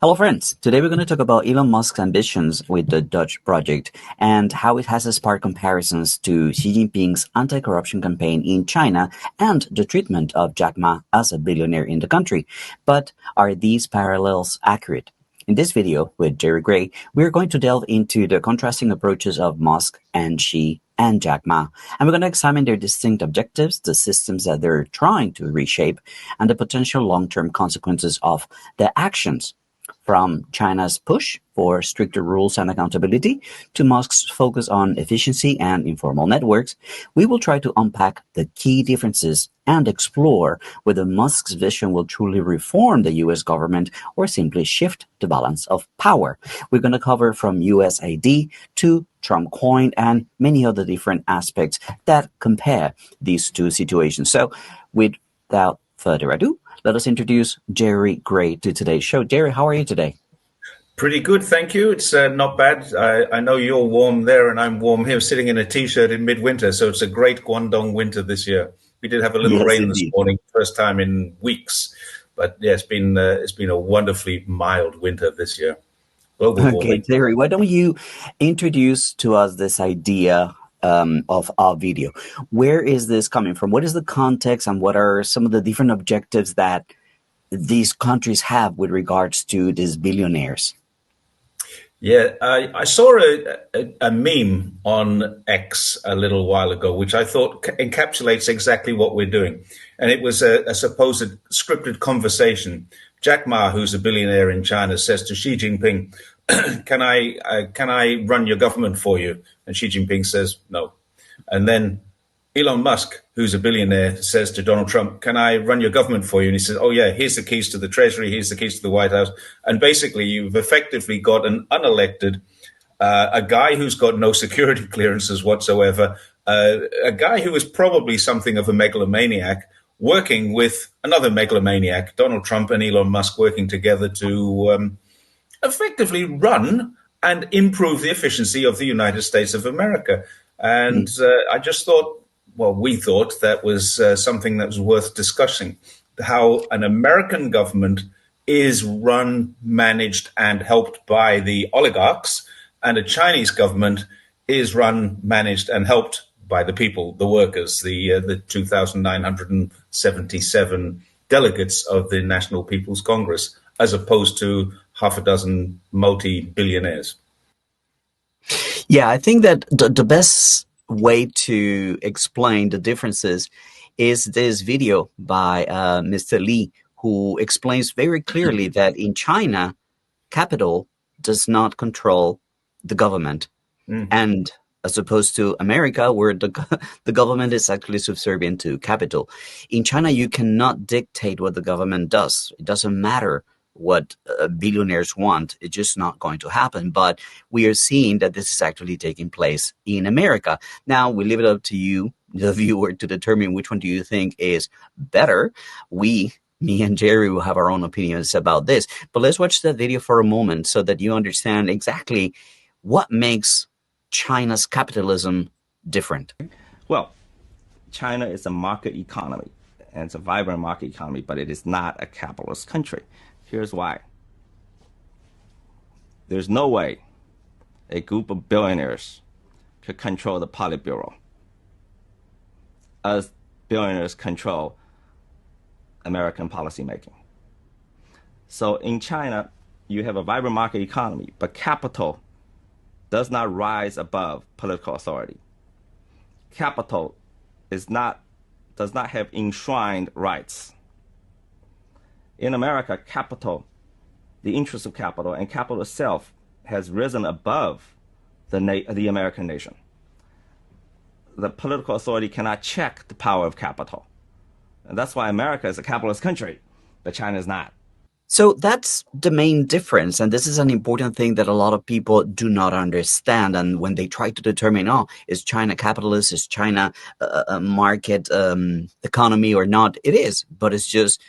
Hello, friends. Today we're going to talk about Elon Musk's ambitions with the Dutch project and how it has sparked comparisons to Xi Jinping's anti-corruption campaign in China and the treatment of Jack Ma as a billionaire in the country. But are these parallels accurate? In this video with Jerry Gray, we're going to delve into the contrasting approaches of Musk and Xi and Jack Ma, and we're going to examine their distinct objectives, the systems that they're trying to reshape, and the potential long-term consequences of their actions. From China's push for stricter rules and accountability to Musk's focus on efficiency and informal networks, we will try to unpack the key differences and explore whether Musk's vision will truly reform the US government or simply shift the balance of power. We're going to cover from USAID to Trump coin and many other different aspects that compare these two situations. So without further ado, let us introduce Jerry Gray to today's show. Jerry, how are you today? Pretty good, thank you. It's not bad. I know you're warm there and I'm warm here, sitting in a T-shirt in midwinter, so it's a great Guangdong winter this year. We did have a little rain this morning, first time in weeks. But yeah, it's been a wonderfully mild winter this year. Global warming. Jerry, why don't you introduce to us this idea of our video? Where is this coming from? What is the context and what are some of the different objectives that these countries have with regards to these billionaires? Yeah, I saw a meme on X a little while ago, which I thought encapsulates exactly what we're doing. And it was a supposed scripted conversation. Jack Ma, who's a billionaire in China, says to Xi Jinping, can I run your government for you? And Xi Jinping says no. And then Elon Musk, who's a billionaire, says to Donald Trump, can I run your government for you? And he says, oh yeah, here's the keys to the Treasury, here's the keys to the White House. And basically you've effectively got an unelected, a guy who's got no security clearances whatsoever, a guy who is probably something of a megalomaniac, working with another megalomaniac, Donald Trump and Elon Musk, working together to effectively run and improve the efficiency of the United States of America. And I just thought, well, we thought that was something that was worth discussing, how an American government is run, managed, and helped by the oligarchs, and a Chinese government is run, managed, and helped by the people, the workers, the 2,977 delegates of the National People's Congress, as opposed to half a dozen multi-billionaires. Yeah, I think that the best way to explain the differences is this video by Mr. Lee, who explains very clearly that in China, capital does not control the government. And as opposed to America, where the government is actually subservient to capital. In China, you cannot dictate what the government does. It doesn't matter what billionaires want. It's just not going to happen. But we are seeing that this is actually taking place in America. Now, we leave it up to you, the viewer, to determine which one do you think is better. Me and Jerry will have our own opinions about this. But let's watch that video for a moment so that you understand exactly what makes China's capitalism different. Well, China is a market economy, and it's a vibrant market economy, but it is not a capitalist country. Here's why. There's no way a group of billionaires could control the Politburo as billionaires control American policymaking. So in China, you have a vibrant market economy, but capital does not rise above political authority. Capital does not have enshrined rights. In America, capital, the interest of capital, and capital itself has risen above the American nation. The political authority cannot check the power of capital. And that's why America is a capitalist country, but China is not. So that's the main difference. And this is an important thing that a lot of people do not understand. And when they try to determine, is China capitalist, is China a market economy or not? It is, but it's just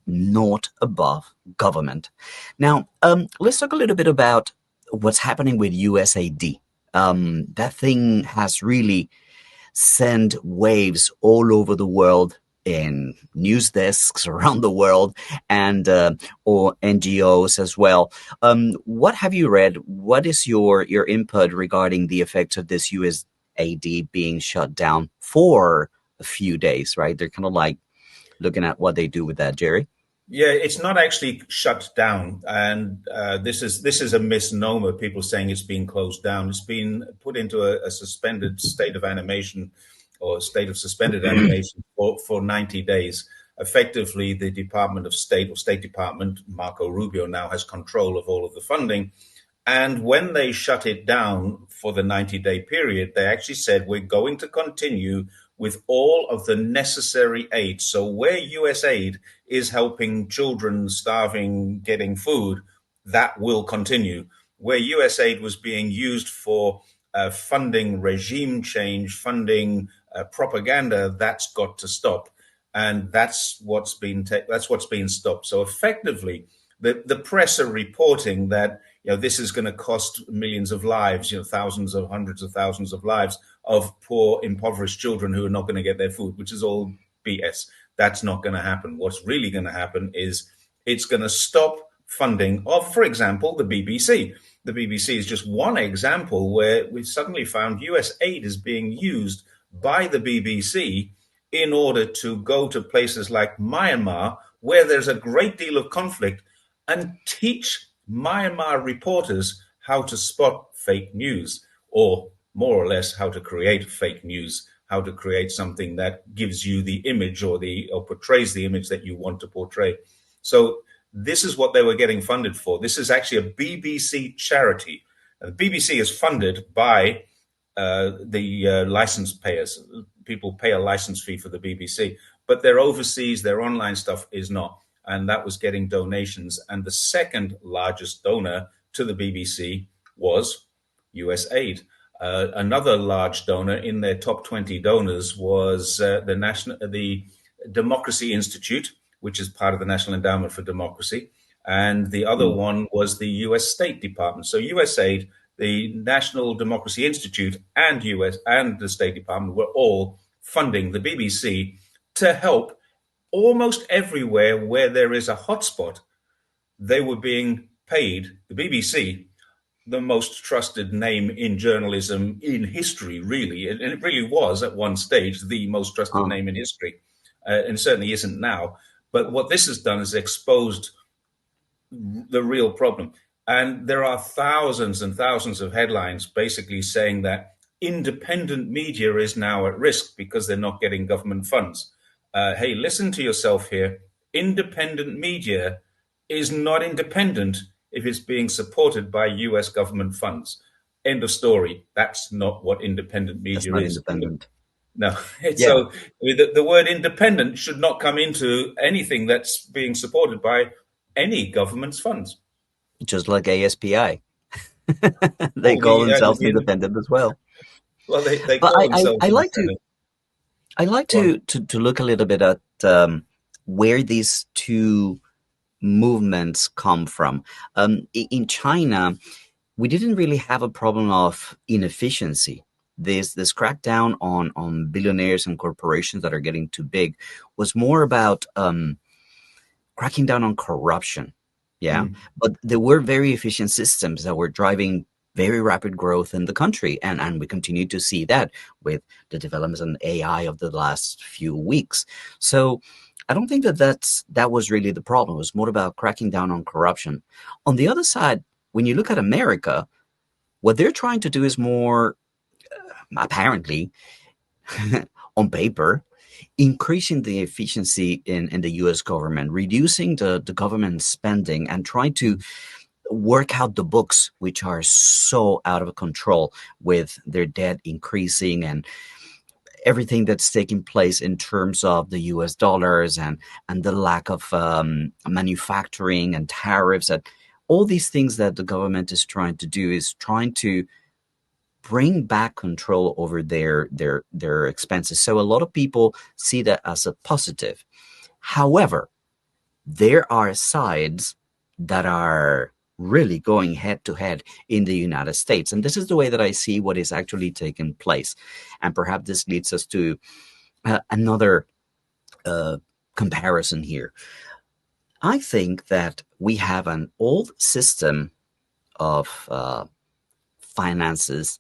not above government. Now, let's talk a little bit about what's happening with USAID. That thing has really sent waves all over the world in news desks around the world and or NGOs as well. What have you read? What is your input regarding the effects of this USAID being shut down for a few days? Right, they're kind of like looking at what they do with that, Jerry. Yeah, it's not actually shut down, and this is a misnomer. People saying it's been closed down. It's been put into a suspended state of animation, or state of suspended animation for 90 days. Effectively, the Department of State or State Department, Marco Rubio, now has control of all of the funding. And when they shut it down for the 90-day period, they actually said, we're going to continue with all of the necessary aid. So where USAID is helping children starving getting food, that will continue. Where USAID was being used for funding regime change, funding propaganda, that's got to stop. And that's what's been stopped. So effectively, the press are reporting that this is going to cost millions of lives, thousands of hundreds of thousands of lives of poor, impoverished children who are not going to get their food, which is all BS. That's not going to happen. What's really going to happen is it's going to stop funding of, for example, the BBC. The BBC is just one example where we've suddenly found US aid is being used by the BBC in order to go to places like Myanmar, where there's a great deal of conflict, and teach Myanmar reporters how to spot fake news, or more or less how to create fake news, how to create something that gives you the image or portrays the image that you want to portray. So this is what they were getting funded for. This is actually a BBC charity. The BBC is funded by the license payers. People pay a license fee for the BBC, but their overseas, their online stuff is not. And that was getting donations. And the second largest donor to the BBC was USAID. Another large donor in their top 20 donors was the Democracy Institute, which is part of the National Endowment for Democracy. And the other one was the US State Department. So USAID, the National Democracy Institute, and the State Department were all funding the BBC to help almost everywhere where there is a hotspot. They were being paid, the BBC, the most trusted name in journalism in history, really. And it really was at one stage the most trusted name in history, and certainly isn't now. But what this has done is exposed the real problem. And there are thousands and thousands of headlines basically saying that independent media is now at risk because they're not getting government funds. Hey, listen to yourself here. Independent media is not independent if it's being supported by US government funds. End of story. That's not what independent media is. Independent. No. So the word independent should not come into anything that's being supported by any government's funds. Just like ASPI. They call themselves independent as well. Well, they call themselves independent. I like to look a little bit at where these two movements come from. In China, we didn't really have a problem of inefficiency. This crackdown on billionaires and corporations that are getting too big was more about cracking down on corruption. Yeah, but there were very efficient systems that were driving very rapid growth in the country. And we continue to see that with the developments in AI of the last few weeks. So I don't think that was really the problem. It was more about cracking down on corruption. On the other side, when you look at America, what they're trying to do is more, apparently, on paper, increasing the efficiency in the U.S. government, reducing the government spending, and trying to work out the books, which are so out of control with their debt increasing and everything that's taking place in terms of the U.S. dollars and the lack of manufacturing and tariffs. And all these things that the government is trying to do is trying to bring back control over their expenses. So a lot of people see that as a positive. However, there are sides that are really going head to head in the United States. And this is the way that I see what is actually taking place. And perhaps this leads us to another comparison here. I think that we have an old system of finances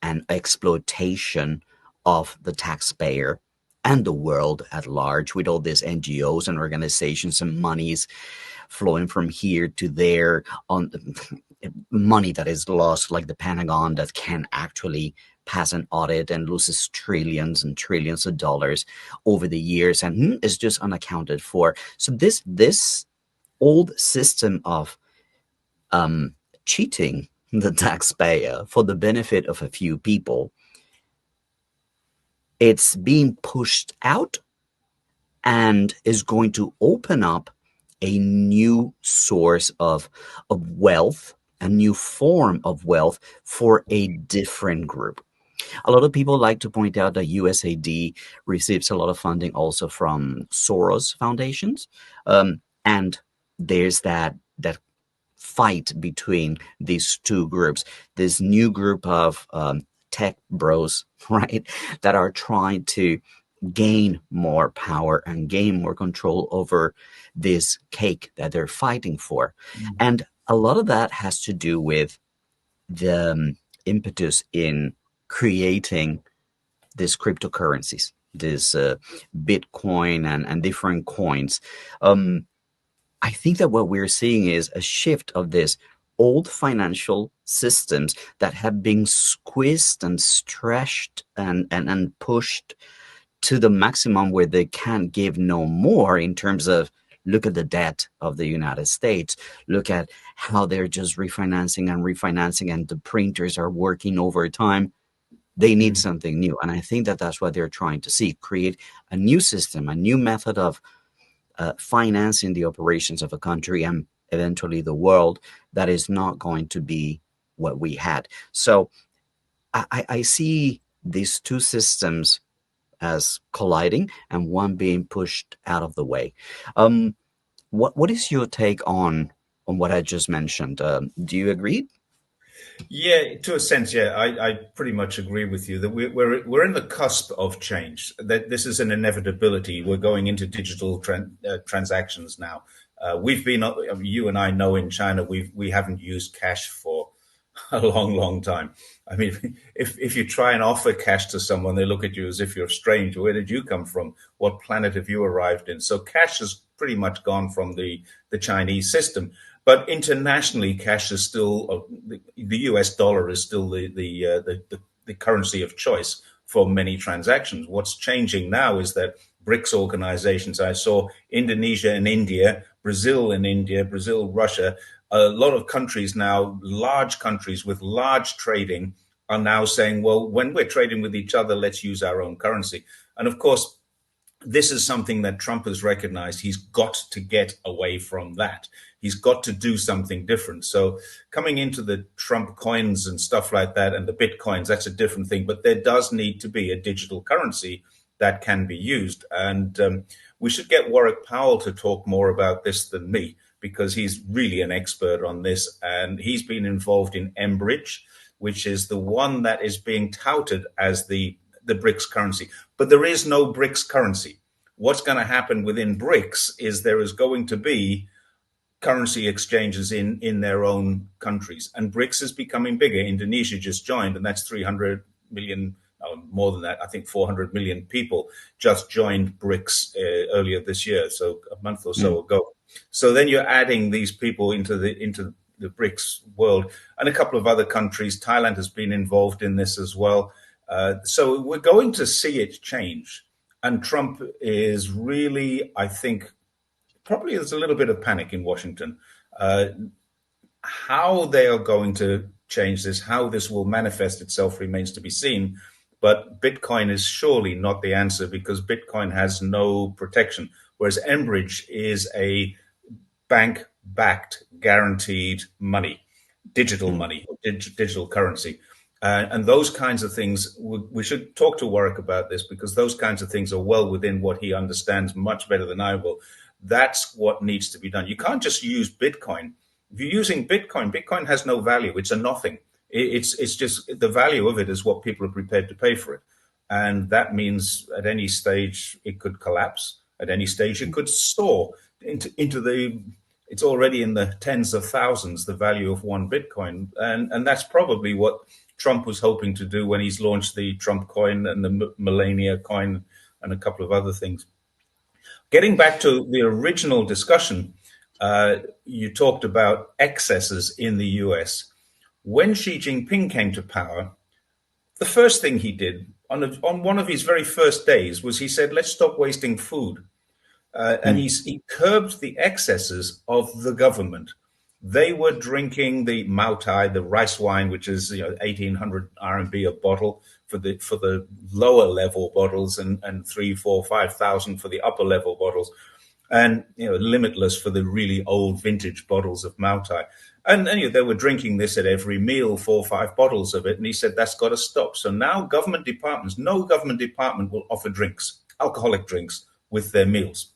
and exploitation of the taxpayer and the world at large, with all these NGOs and organizations and monies flowing from here to there, on money that is lost, like the Pentagon, that can actually pass an audit and loses trillions and trillions of dollars over the years, and is just unaccounted for. So this old system of cheating the taxpayer for the benefit of a few people, it's being pushed out and is going to open up a new source of wealth, a new form of wealth for a different group. A lot of people like to point out that USAID receives a lot of funding also from Soros foundations, and there's that fight between these two groups. This new group of tech bros, right, that are trying to gain more power and gain more control over this cake that they're fighting for. And a lot of that has to do with the impetus in creating these cryptocurrencies, this Bitcoin and different coins. I think that what we're seeing is a shift of this old financial systems that have been squeezed and stretched and pushed to the maximum where they can't give no more, in terms of, look at the debt of the United States, look at how they're just refinancing and the printers are working overtime. They need something new. And I think that that's what they're trying to see, create a new system, a new method of financing the operations of a country and eventually the world, that is not going to be what we had. So I see these two systems as colliding and one being pushed out of the way. What is your take on what I just mentioned? Do you agree? Yeah, to a sense, yeah, I pretty much agree with you that we're in the cusp of change. That this is an inevitability. We're going into digital transactions now. We've been, you and I know, in China, we haven't used cash for a long, long time. I mean, if you try and offer cash to someone, they look at you as if you're strange. Where did you come from? What planet have you arrived in? So cash has pretty much gone from the Chinese system. But internationally, cash is still, the US dollar is still the currency of choice for many transactions. What's changing now is that BRICS organizations, I saw Indonesia and India, Brazil, Russia, a lot of countries now, large countries with large trading, are now saying, well, when we're trading with each other, let's use our own currency. And of course, this is something that Trump has recognized. He's got to get away from that. He's got to do something different. So coming into the Trump coins and stuff like that, and the Bitcoins, that's a different thing. But there does need to be a digital currency that can be used. And we should get Warwick Powell to talk more about this than me, because he's really an expert on this. And he's been involved in Enbridge, which is the one that is being touted as the BRICS currency. But there is no BRICS currency. What's going to happen within BRICS is there is going to be currency exchanges in their own countries. And BRICS is becoming bigger. Indonesia just joined, and that's 300 million, more than that, I think 400 million people just joined BRICS earlier this year, so a month or so ago. So then you're adding these people into the BRICS world, and a couple of other countries. Thailand has been involved in this as well. So we're going to see it change. And Trump is really, I think, probably there's a little bit of panic in Washington. How they are going to change this, how this will manifest itself, remains to be seen. But Bitcoin is surely not the answer, because Bitcoin has no protection, whereas Enbridge is a bank-backed, guaranteed money, digital money, digital currency. And those kinds of things, we should talk to Warwick about this, because those kinds of things are well within what he understands much better than I will. That's what needs to be done. You can't just use Bitcoin. If you're using Bitcoin, Bitcoin has no value. It's a nothing. It's just the value of it is what people are prepared to pay for it. And that means at any stage it could collapse. At any stage it could soar into the. It's already in the tens of thousands, the value of one Bitcoin, and that's probably what Trump was hoping to do when he's launched the Trump coin and the Melania coin and a couple of other things. Getting back to the original discussion, you talked about excesses in the US. When Xi Jinping came to power, the first thing he did on one of his very first days was he said, let's stop wasting food. And he curbed the excesses of the government. They were drinking the Mautai, the rice wine, which is 1,800 RMB a bottle for the lower level bottles, and 3, 4, 5,000 for the upper level bottles, and limitless for the really old vintage bottles of Mautai. And they were drinking this at every meal, 4 or 5 bottles of it. And he said that's got to stop. So now government departments, no government department will offer drinks, alcoholic drinks, with their meals.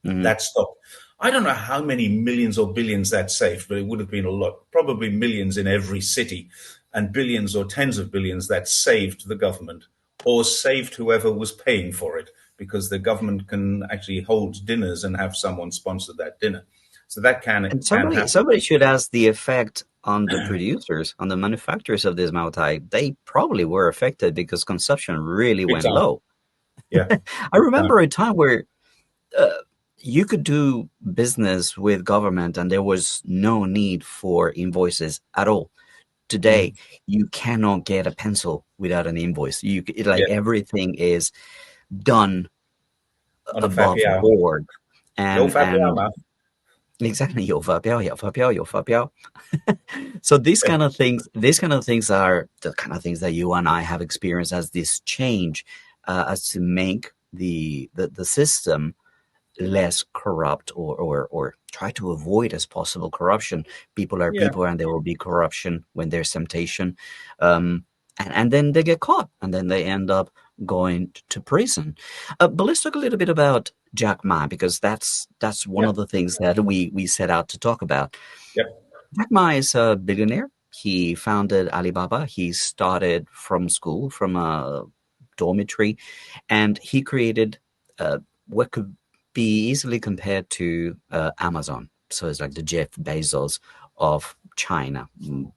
That stopped. I don't know how many millions or billions that saved, but it would have been a lot, probably millions in every city, and billions or tens of billions that saved the government or saved whoever was paying for it, because the government can actually hold dinners and have someone sponsor that dinner. So that can And happen. somebody should ask the effect on the producers, on the manufacturers of this Mautai. They probably were affected because consumption really Big went time. low. Yeah. I remember a time where you could do business with government and there was no need for invoices at all. Today, you cannot get a pencil without an invoice. Everything is done On a above fapiao. board. No fapiao, man. Exactly, 有发票, 有发票, 有发票. So these kind of things are the kind of things that you and I have experienced as this change, as to make the system less corrupt, or try to avoid as possible corruption. People are people, and there will be corruption when there's temptation, and then they get caught, and then they end up going to prison. But let's talk a little bit about Jack Ma, because that's one of the things that we set out to talk about. Yep. Jack Ma is a billionaire. He founded Alibaba. He started from school, from a dormitory, and he created what could be easily compared to Amazon. So it's like the Jeff Bezos of China.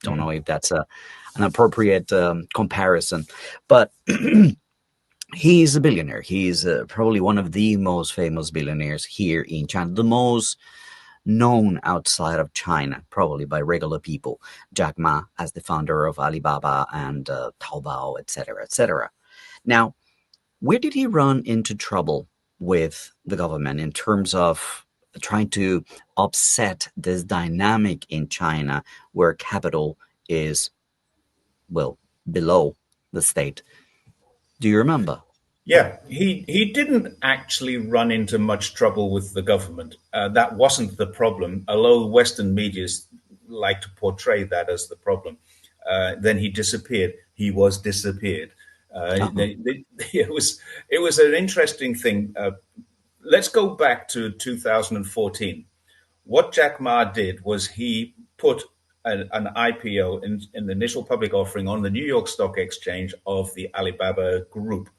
Don't know if that's an appropriate comparison, but he's a billionaire. He's probably one of the most famous billionaires here in China, the most known outside of China, probably by regular people. Jack Ma, as the founder of Alibaba and Taobao, etc., etc. Now, where did he run into trouble with the government in terms of trying to upset this dynamic in China where capital is, well, below the state? Do you remember? Yeah, he didn't actually run into much trouble with the government. That wasn't the problem, although Western medias like to portray that as the problem. Then he disappeared. He was disappeared. It was an interesting thing. Let's go back to 2014. What Jack Ma did was he put an IPO in the initial public offering on the New York Stock Exchange of the Alibaba Group.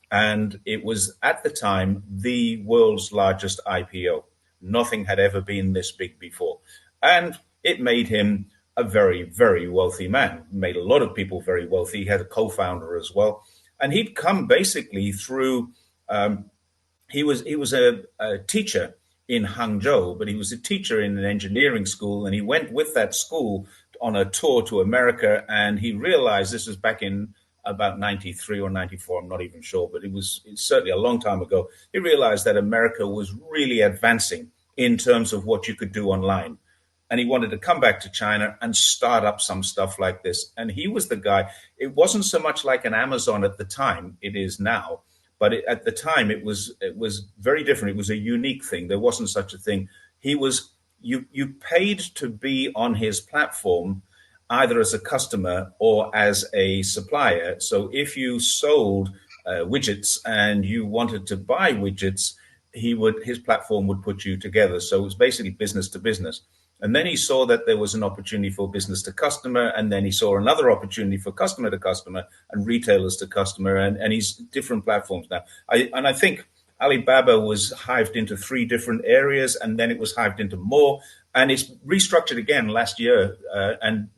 And it was at the time the world's largest IPO. Nothing had ever been this big before. And it made him a very, very wealthy man. Made a lot of people very wealthy. He had a co-founder as well. And he'd come basically through, he was a teacher in Hangzhou, but he was a teacher in an engineering school. And he went with that school on a tour to America. And he realized, this was back in about 93 or 94, I'm not even sure, but it's certainly a long time ago. He realized that America was really advancing in terms of what you could do online. And he wanted to come back to China and start up some stuff like this. And he was the guy. It wasn't so much like an Amazon at the time, it is now, but at the time it was very different. It was a unique thing. There wasn't such a thing. You paid to be on his platform, either as a customer or as a supplier. So if you sold widgets and you wanted to buy widgets, his platform would put you together. So it was basically business to business. And then he saw that there was an opportunity for business to customer, and then he saw another opportunity for customer to customer and retailers to customer, and he's different platforms now. I think Alibaba was hived into 3 different areas, and then it was hived into more, and it's restructured again last year. And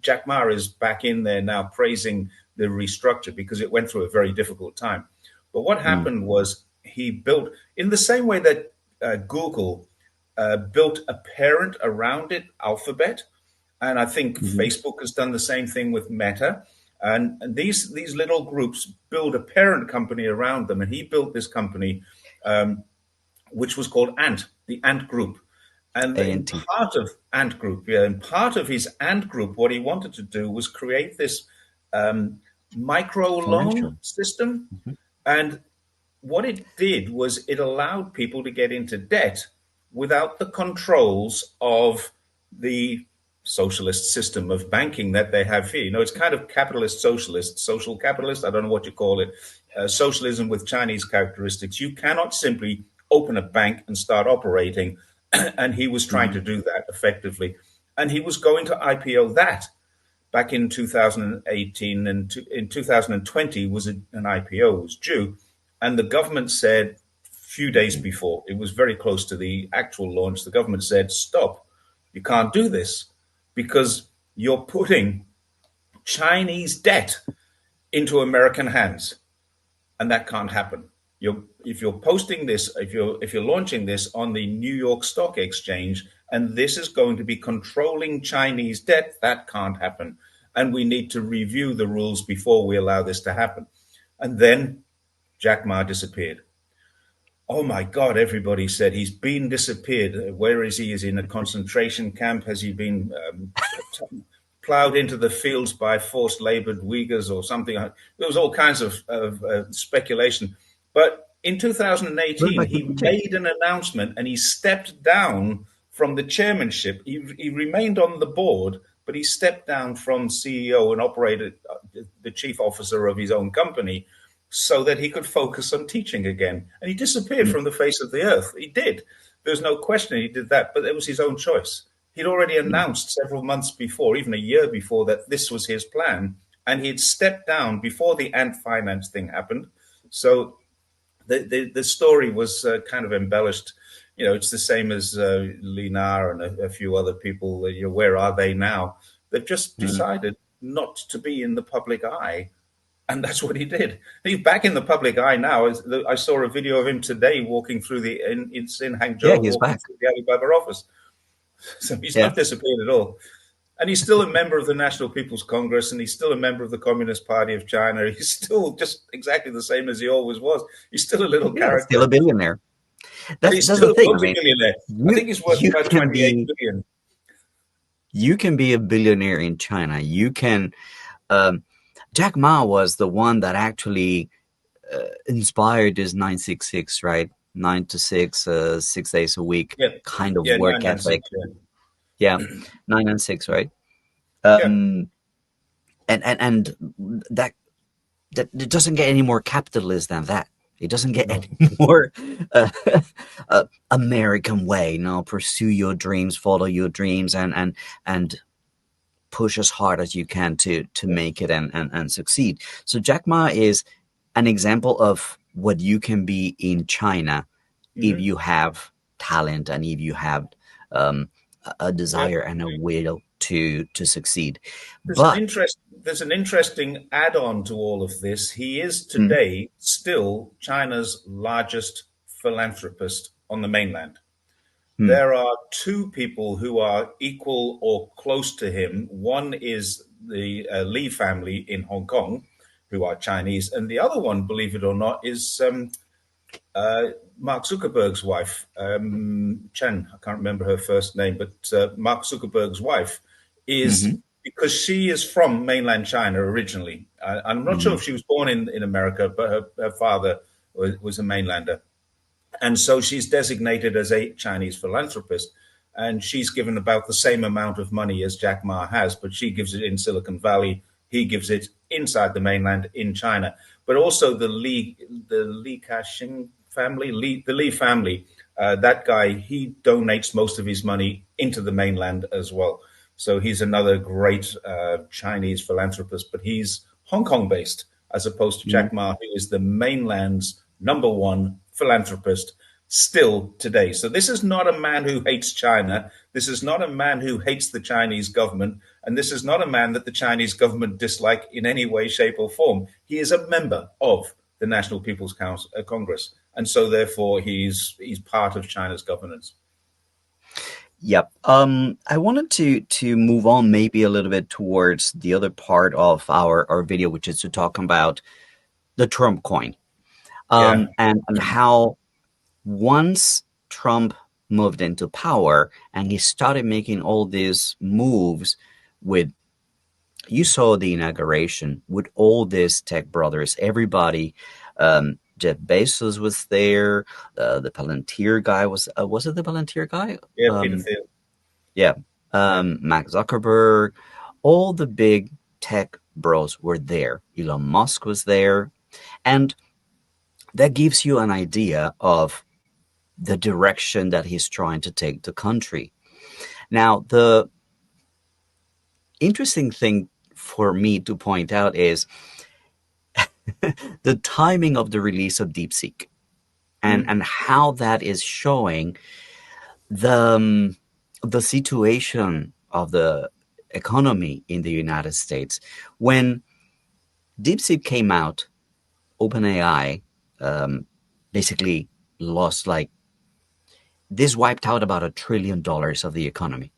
Jack Ma is back in there now praising the restructure because it went through a very difficult time. But what happened was he built, in the same way that Google built a parent around it, Alphabet, and I think Facebook has done the same thing with Meta. And these little groups build a parent company around them, and he built this company, which was called Ant, the Ant Group. And in part of Ant Group, in part of his Ant Group, what he wanted to do was create this micro loan system. And what it did was it allowed people to get into debt without the controls of the socialist system of banking that they have here. You know, it's kind of capitalist socialist, social capitalist, I don't know what you call it, socialism with Chinese characteristics. You cannot simply open a bank and start operating. And he was trying to do that effectively. And he was going to IPO that back in 2018, and in 2020 was an IPO was due. And the government said, few days before, it was very close to the actual launch, the government said, stop, you can't do this because you're putting Chinese debt into American hands, and that can't happen. If you're posting this, if you're launching this on the New York Stock Exchange, and this is going to be controlling Chinese debt, that can't happen. And we need to review the rules before we allow this to happen. And then Jack Ma disappeared. Oh my God, everybody said he's been disappeared. Where is he? Is he in a concentration camp? Has he been plowed into the fields by forced labored Uyghurs or something? There was all kinds of speculation. But in 2018, he made an announcement and he stepped down from the chairmanship. He remained on the board, but he stepped down from CEO and operated the chief officer of his own company so that he could focus on teaching again. And he disappeared from the face of the earth. He did. There's no question he did that, but it was his own choice. He'd already announced several months before, even a year before, that this was his plan. And he had stepped down before the Ant Finance thing happened. So the story was kind of embellished. You know, it's the same as Linar and a few other people. Where are they now? They've just decided not to be in the public eye. And that's what he did. He's back in the public eye now. I saw a video of him today walking through it's in Hangzhou, yeah, he's walking back through the Alibaba office. So he's not disappeared at all. And he's still a member of the National People's Congress, and he's still a member of the Communist Party of China. He's still just exactly the same as he always was. He's still a little character. Still a billionaire. He's still a multi-billionaire. I think he's worth about 28 billion. You can be a billionaire in China. You can... Jack Ma was the one that actually inspired this 966, right? 9 to 6, 6 days a week kind of work ethic. 9 and 6, right? And that it doesn't get any more capitalist than that. It doesn't get any more American way. Pursue your dreams, follow your dreams, and push as hard as you can to make it and succeed. So Jack Ma is an example of what you can be in China if you have talent and if you have a desire and a will to succeed. There's an interesting add-on to all of this. He is today still China's largest philanthropist on the mainland. There are 2 people who are equal or close to him. One is the Li family in Hong Kong, who are Chinese. And the other one, believe it or not, is Mark Zuckerberg's wife, Chen. I can't remember her first name, but Mark Zuckerberg's wife is, because she is from mainland China originally. I'm not sure if she was born in America, but her father was a mainlander. And so she's designated as a Chinese philanthropist, and she's given about the same amount of money as Jack Ma has, but she gives it in Silicon Valley. He gives it inside the mainland in China. But also the Li Ka-shing family, the Li family, That guy, he donates most of his money into the mainland as well. So he's another great Chinese philanthropist, but he's Hong Kong based, as opposed to Mhm. Jack Ma, who is the mainland's number one philanthropist still today. So this is not a man who hates China. This is not a man who hates the Chinese government. And this is not a man that the Chinese government dislike in any way, shape, or form. He is a member of the National People's Council, Congress. And so therefore he's part of China's governance. Yep. I wanted to move on maybe a little bit towards the other part of our video, which is to talk about the Trump coin. Yeah. And how once Trump moved into power and he started making all these moves with, you saw the inauguration with all these tech brothers, everybody. Jeff Bezos was there. The Palantir guy was it the Palantir guy? Yeah, Peter Thiel. Yeah. Yeah. Mark Zuckerberg, all the big tech bros were there. Elon Musk was there. And that gives you an idea of the direction that he's trying to take the country. Now, the interesting thing for me to point out is the timing of the release of DeepSeek and how that is showing the situation of the economy in the United States. When DeepSeek came out, OpenAI basically lost like this wiped out about $1 trillion of the economy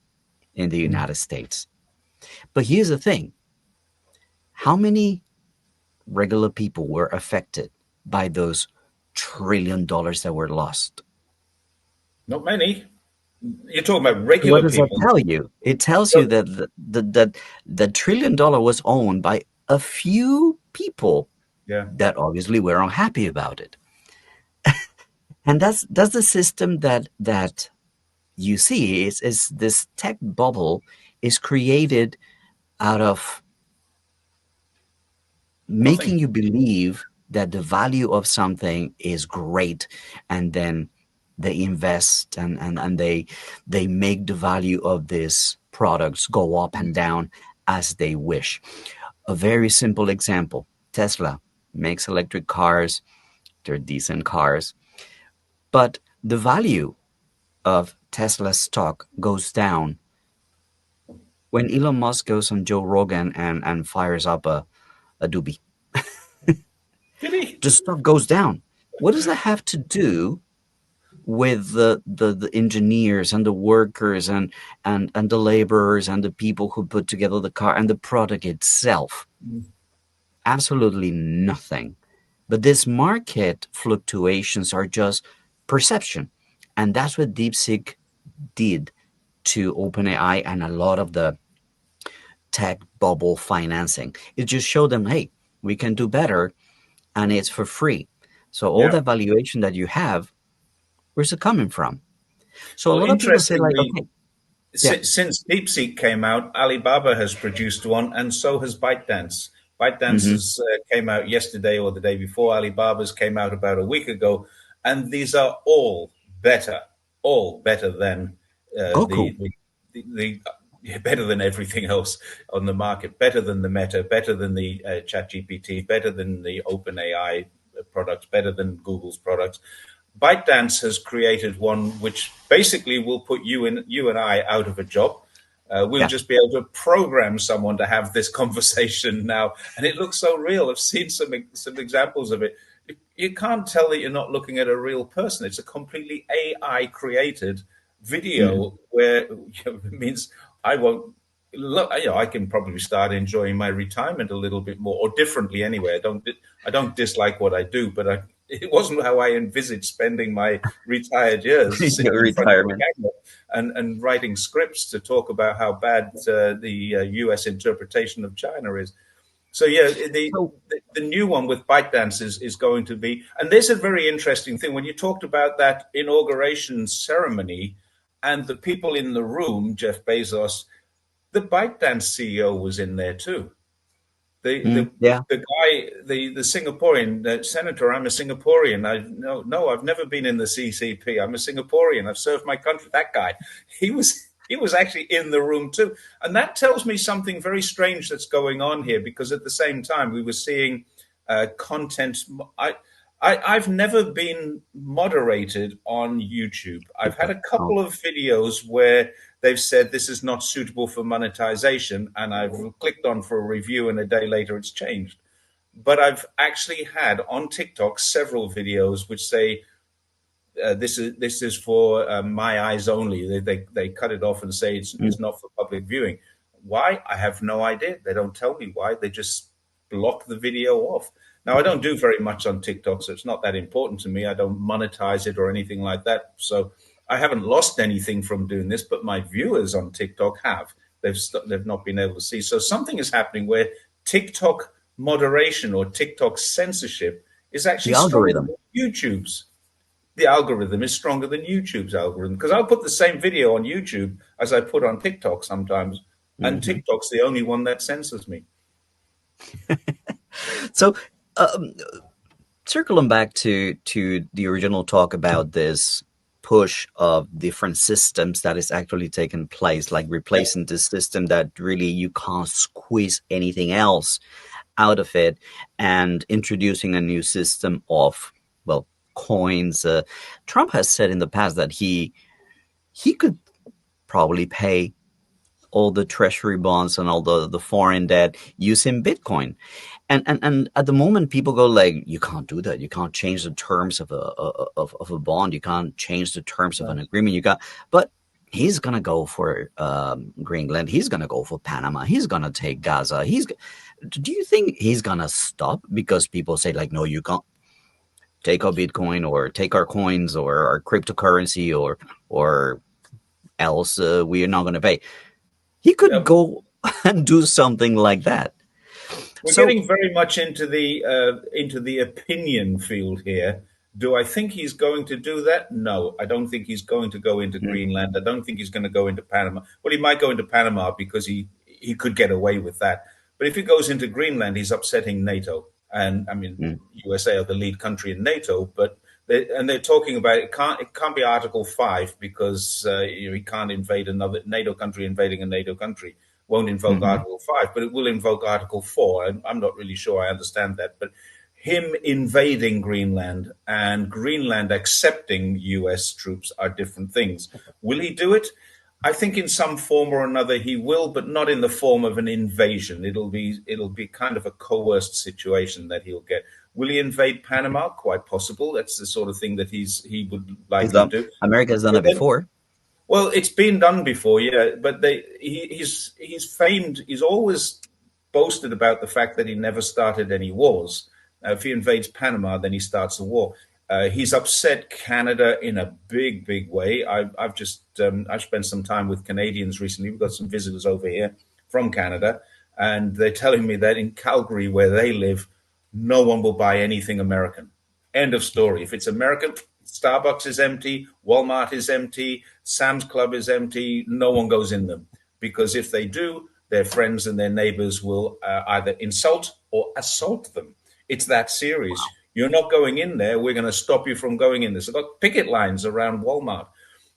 in the United States. But here's the thing: how many regular people were affected by those $1 trillion that were lost? Not many. You're talking about What regular does that people. tell you? It tells you that the $1 trillion was owned by a few people Yeah. that obviously were unhappy about it. And that's the system that you see is this tech bubble is created out of making Nothing. you believe that the value of something is great, and then they invest and they make the value of these products go up and down as they wish. A very simple example: Tesla makes electric cars. They're decent cars, but the value of Tesla stock goes down when Elon Musk goes on Joe Rogan and fires up a doobie. Did he? The stock goes down. What does that have to do with the engineers and the workers and the laborers and the people who put together the car and the product itself? Absolutely nothing. But this market fluctuations are just perception. And that's what DeepSeek did to OpenAI and a lot of the tech bubble financing. It just showed them, hey, we can do better and it's for free. So all Yeah. the valuation that you have, where's it coming from? So a Well, lot of people say like, interestingly, okay, yeah, since DeepSeek came out, Alibaba has produced one, and so has ByteDance. hmm ByteDance's came out yesterday or the day before. Alibaba's came out about a week ago, and these are all better than oh cool, the better than everything else on the market, better than the Meta, better than the ChatGPT, better than the OpenAI products, better than Google's products. ByteDance has created one which basically will put you and I out of a job. We'll yeah. just be able to program someone to have this conversation now, and it looks so real. I've seen some examples of it. You can't tell that you're not looking at a real person. It's a completely AI created Mm. video where it means I won't look. I can probably start enjoying my retirement a little bit more, or differently anyway. I don't dislike what I do, but it wasn't how I envisaged spending my retired years, sitting Your in front of a retirement. camera and writing scripts to talk about how bad the U.S. interpretation of China is. So yeah, So the new one with ByteDance is going to be, and there's a very interesting thing when you talked about that inauguration ceremony and the people in the room, Jeff Bezos, the ByteDance CEO was in there too. The Mm, the yeah. the guy, the Singaporean senator. I'm a Singaporean. No, I've never been in the CCP. I'm a Singaporean. I've served my country. That guy, he was actually in the room too, and that tells me something very strange that's going on here. Because at the same time, we were seeing content. I've never been moderated on YouTube. I've had a Oh, couple of videos where they've said this is not suitable for monetization, and I've clicked on for a review, and a day later it's changed. But I've actually had on TikTok several videos which say this is for my eyes only. They cut it off and say mm, it's not for public viewing. Why? I have no idea. They don't tell me why. They just block the video off. Now I don't do very much on TikTok, so it's not that important to me. I don't monetize it or anything like that. So I haven't lost anything from doing this, but my viewers on TikTok have. They've not been able to see. So something is happening where TikTok moderation or TikTok censorship is the actually stronger algorithm. than YouTube's. The algorithm is stronger than YouTube's algorithm, because I'll put the same video on YouTube as I put on TikTok sometimes, and Hmm. TikTok's the only one that censors me. So, um, circling back to the original talk about this push of different systems that is actually taking place, like Yep. replacing this system that really you can't squeeze anything else out of it, and introducing a new system of, well, coins. Trump has said in the past that he could probably pay all the treasury bonds and all the foreign debt using Bitcoin. And at the moment, people go like, you can't do that. You can't change the terms of a bond. You can't change the terms of an agreement. But he's gonna go for Greenland. He's gonna go for Panama. He's gonna take Gaza. Do you think he's gonna stop because people say like, no, you can't take our Bitcoin or take our coins or our cryptocurrency or else we are not gonna pay. He could Yep. go and do something like that. We're So, getting very much into the opinion field here. Do I think he's going to do that? No, I don't think he's going to go into mm, Greenland. I don't think he's going to go into Panama. Well, he might go into Panama because he could get away with that. But if he goes into Greenland, he's upsetting NATO. And I mean, mm, USA are the lead country in NATO, but they're talking about it can't be Article 5 because he can't invade another NATO country. Invading a NATO country won't invoke mhm. Article 5, but it will invoke Article 4. And I'm not really sure I understand that. But him invading Greenland and Greenland accepting US troops are different things. Will he do it? I think in some form or another he will, but not in the form of an invasion. It'll be kind of a coerced situation that he'll get. Will he invade Panama? Quite possible. That's the sort of thing that he would He's likely done. do. America's done But it then, before. well, it's been done before, yeah. But he's famed. He's always boasted about the fact that he never started any wars. If he invades Panama, then he starts a war. He's upset Canada in a big, big way. I've spent some time with Canadians recently. We've got some visitors over here from Canada, and they're telling me that in Calgary, where they live, no one will buy anything American. End of story. If it's American, Starbucks is empty, Walmart is empty, Sam's Club is empty. No one goes in them because if they do, their friends and their neighbors will either insult or assault them. It's that serious. You're not going in there. We're going to stop you from going in there. So they've got picket lines around Walmart,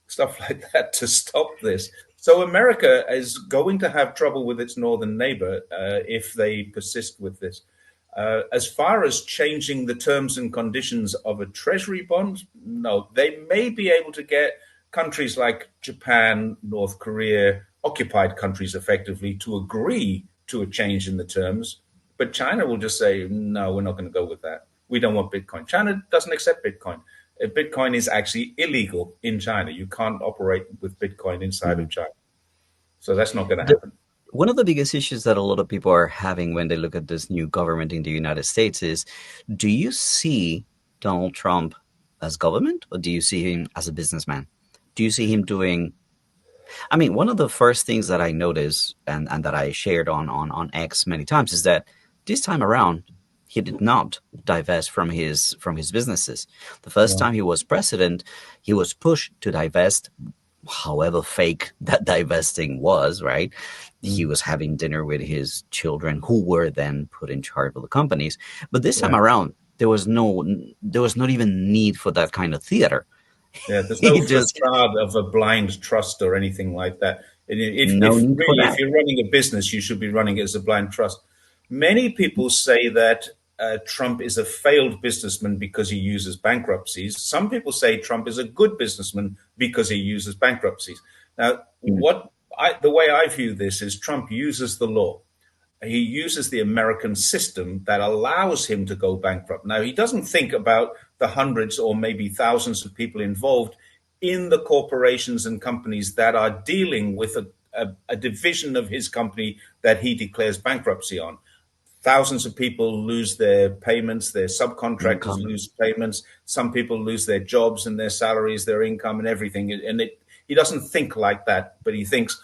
stuff like that to stop this. So America is going to have trouble with its northern neighbor if they persist with this. As far as changing the terms and conditions of a treasury bond, no, they may be able to get countries like Japan, North Korea, occupied countries effectively to agree to a change in the terms. But China will just say, no, we're not going to go with that. We don't want Bitcoin. China doesn't accept Bitcoin. Bitcoin is actually illegal in China. You can't operate with Bitcoin inside of Mhm. China. So that's not going to The, happen. one of the biggest issues that a lot of people are having when they look at this new government in the United States is, do you see Donald Trump as government or do you see him as a businessman? Do you see him doing? I mean, one of the first things that I noticed and that I shared on X many times is that this time around, he did not divest from his businesses. The first No. time he was president, he was pushed to divest however fake that divesting was, right? He Mm. was having dinner with his children, who were then put in charge of the companies. But this time Yeah. around, there was not even need for that kind of theater. Yeah, there's no He just facade of a blind trust or anything like that. And no if need for really, if that. you're running a business, you should be running it as a blind trust. Many people say that Trump is a failed businessman because he uses bankruptcies. Some people say Trump is a good businessman because he uses bankruptcies. Now, Mm. the way I view this is Trump uses the law. He uses the American system that allows him to go bankrupt. Now, he doesn't think about the hundreds or maybe thousands of people involved in the corporations and companies that are dealing with a division of his company that he declares bankruptcy on. Thousands of people lose their payments, their subcontractors Income. lose payments, some people lose their jobs and their salaries, their income and everything. And he doesn't think like that, but he thinks,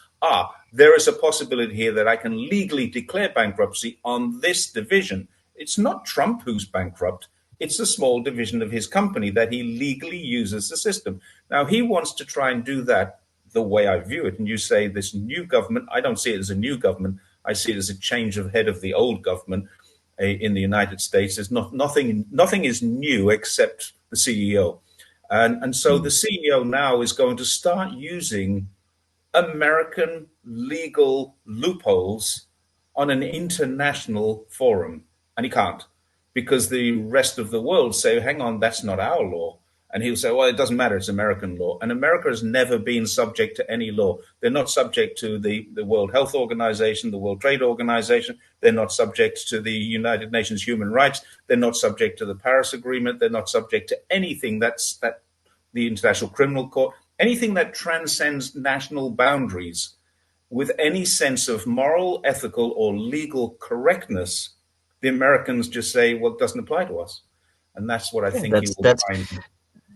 there is a possibility here that I can legally declare bankruptcy on this division. It's not Trump who's bankrupt. It's a small division of his company that he legally uses the system. Now, he wants to try and do that the way I view it. And you say this new government, I don't see it as a new government. I see it as a change of head of the old government in the United States. There's nothing is new except the CEO. And so the Mm. CEO now is going to start using American legal loopholes on an international forum. And he can't because the rest of the world say, hang on, that's not our law. And he'll say, well, it doesn't matter, it's American law. And America has never been subject to any law. They're not subject to the World Health Organization, the World Trade Organization. They're not subject to the United Nations human rights. They're not subject to the Paris Agreement. They're not subject to anything that the International Criminal Court, anything that transcends national boundaries with any sense of moral, ethical, or legal correctness. The Americans just say, well, it doesn't apply to us. And that's what I Yeah, think he will that's try and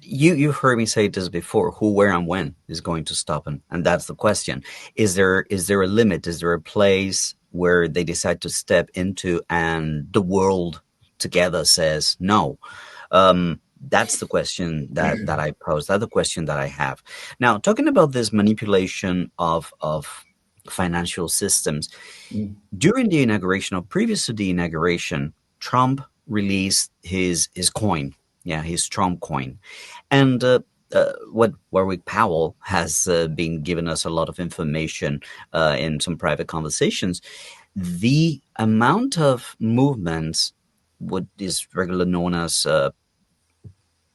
you've heard me say this before. Who, where, and when is going to stop him? And that's the question. Is there a limit? Is there a place where they decide to step into and the world together says no? That's the question that I pose. That's the question that I have. Now, talking about this manipulation of financial systems, do. during the inauguration or previous to the inauguration, Trump released his coin, yeah, his Trump coin, and what Warwick Powell has been giving us a lot of information in some private conversations. The amount of movements, what is regularly known as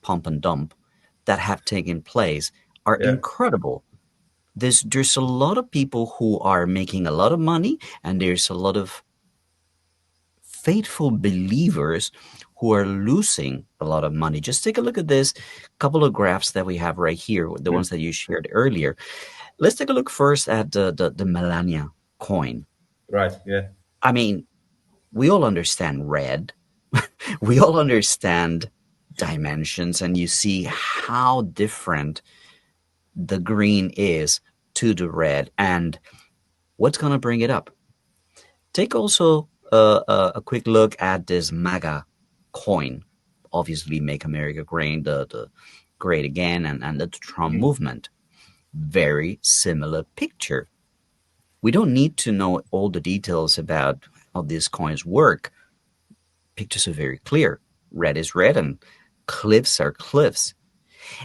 pump and dump, that have taken place are Yeah. incredible. There's a lot of people who are making a lot of money, and there's a lot of faithful believers who are losing a lot of money. Just take a look at this couple of graphs that we have right here, the Yeah. ones that you shared earlier. Let's take a look first at the Melania coin. Right. Yeah. I mean, we all understand red. We all understand dimensions, and you see how different the green is to the red. And what's going to bring it up? Take also a quick look at this MAGA coin. Obviously, Make America Great Again, and the Trump Mm. movement. Very similar picture. We don't need to know all the details about how these coins work. Pictures are very clear. Red is red, and cliffs are cliffs.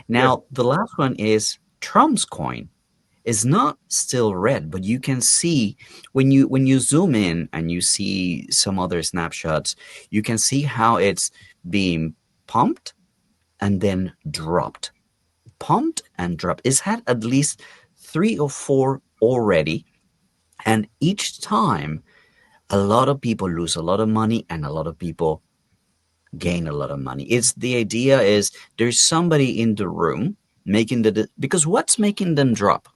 Yeah. Now, the last one is Trump's coin. Is not still red, but you can see when you zoom in and you see some other snapshots, you can see how it's being pumped and then dropped. Pumped and dropped. It's had at least 3 or 4 already, and each time a lot of people lose a lot of money and a lot of people gain a lot of money. It's the idea is there's somebody in the room making because what's making them drop?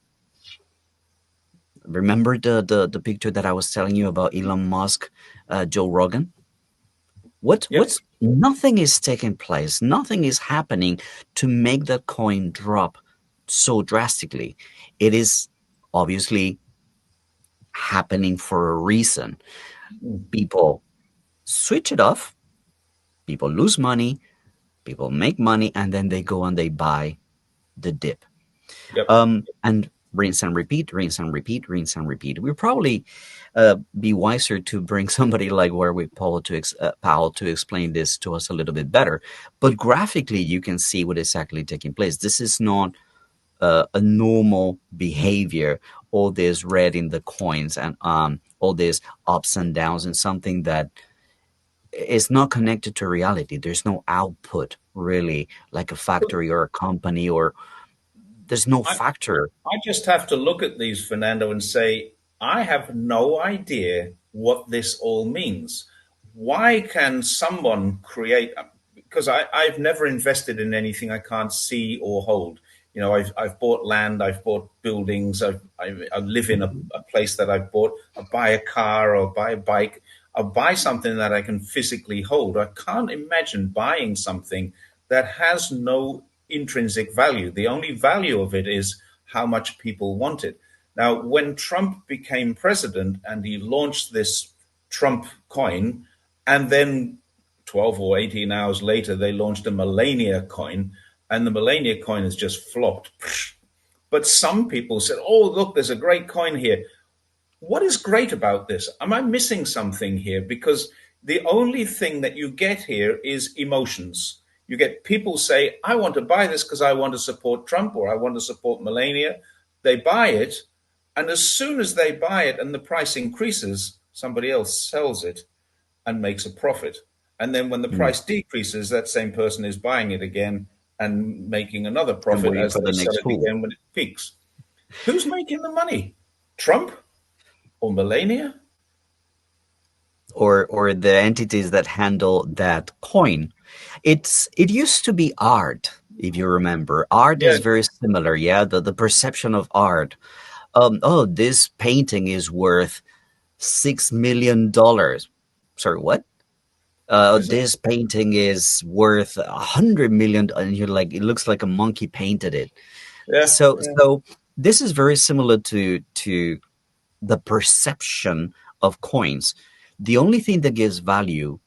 Remember the picture that I was telling you about Elon Musk, Joe Rogan? Yep. What's nothing is taking place, nothing is happening to make that coin drop so drastically. It is obviously happening for a reason. Mm. People switch it off, people lose money, people make money, and then they go and they buy the dip. Yep. And rinse and repeat, rinse and repeat, rinse and repeat. We'd probably be wiser to bring somebody like Warwick Powell to explain this to us a little bit better. But graphically, you can see what is actually taking place. This is not a normal behavior. All this red in the coins and all this ups and downs and something that is not connected to reality. There's no output really, like a factory or a company, or there's no I, factor. I just have to look at these, Fernando, and say, I have no idea what this all means. Why can someone create? Because I've never invested in anything I can't see or hold. I've bought land, I've bought buildings, I live in a place that I've bought. I buy a car or buy a bike. I'll buy something that I can physically hold. I can't imagine buying something that has no intrinsic value. The only value of it is how much people want it. Now, when Trump became president and he launched this Trump coin, and then 12 or 18 hours later, they launched a Melania coin, and the Melania coin has just flopped. But some people said, oh, look, there's a great coin here. What is great about this? Am I missing something here? Because the only thing that you get here is emotions. You get people say, I want to buy this because I want to support Trump or I want to support Melania. They buy it. And as soon as they buy it and the price increases, somebody else sells it and makes a profit. And then when the Mm. price decreases, that same person is buying it again and making another And profit waiting as for they the sell next it pool. again when it peaks. Who's making the money? Trump or Melania? Or the entities that handle that coin. It used to be art, if you remember. Art Yeah, is very similar, yeah. The perception of art. Oh, this painting is worth $6 million. Sorry, what? is it? This painting is worth 100 million, and you're like, it looks like a monkey painted it. Yeah, So this is very similar to the perception of coins. The only thing that gives value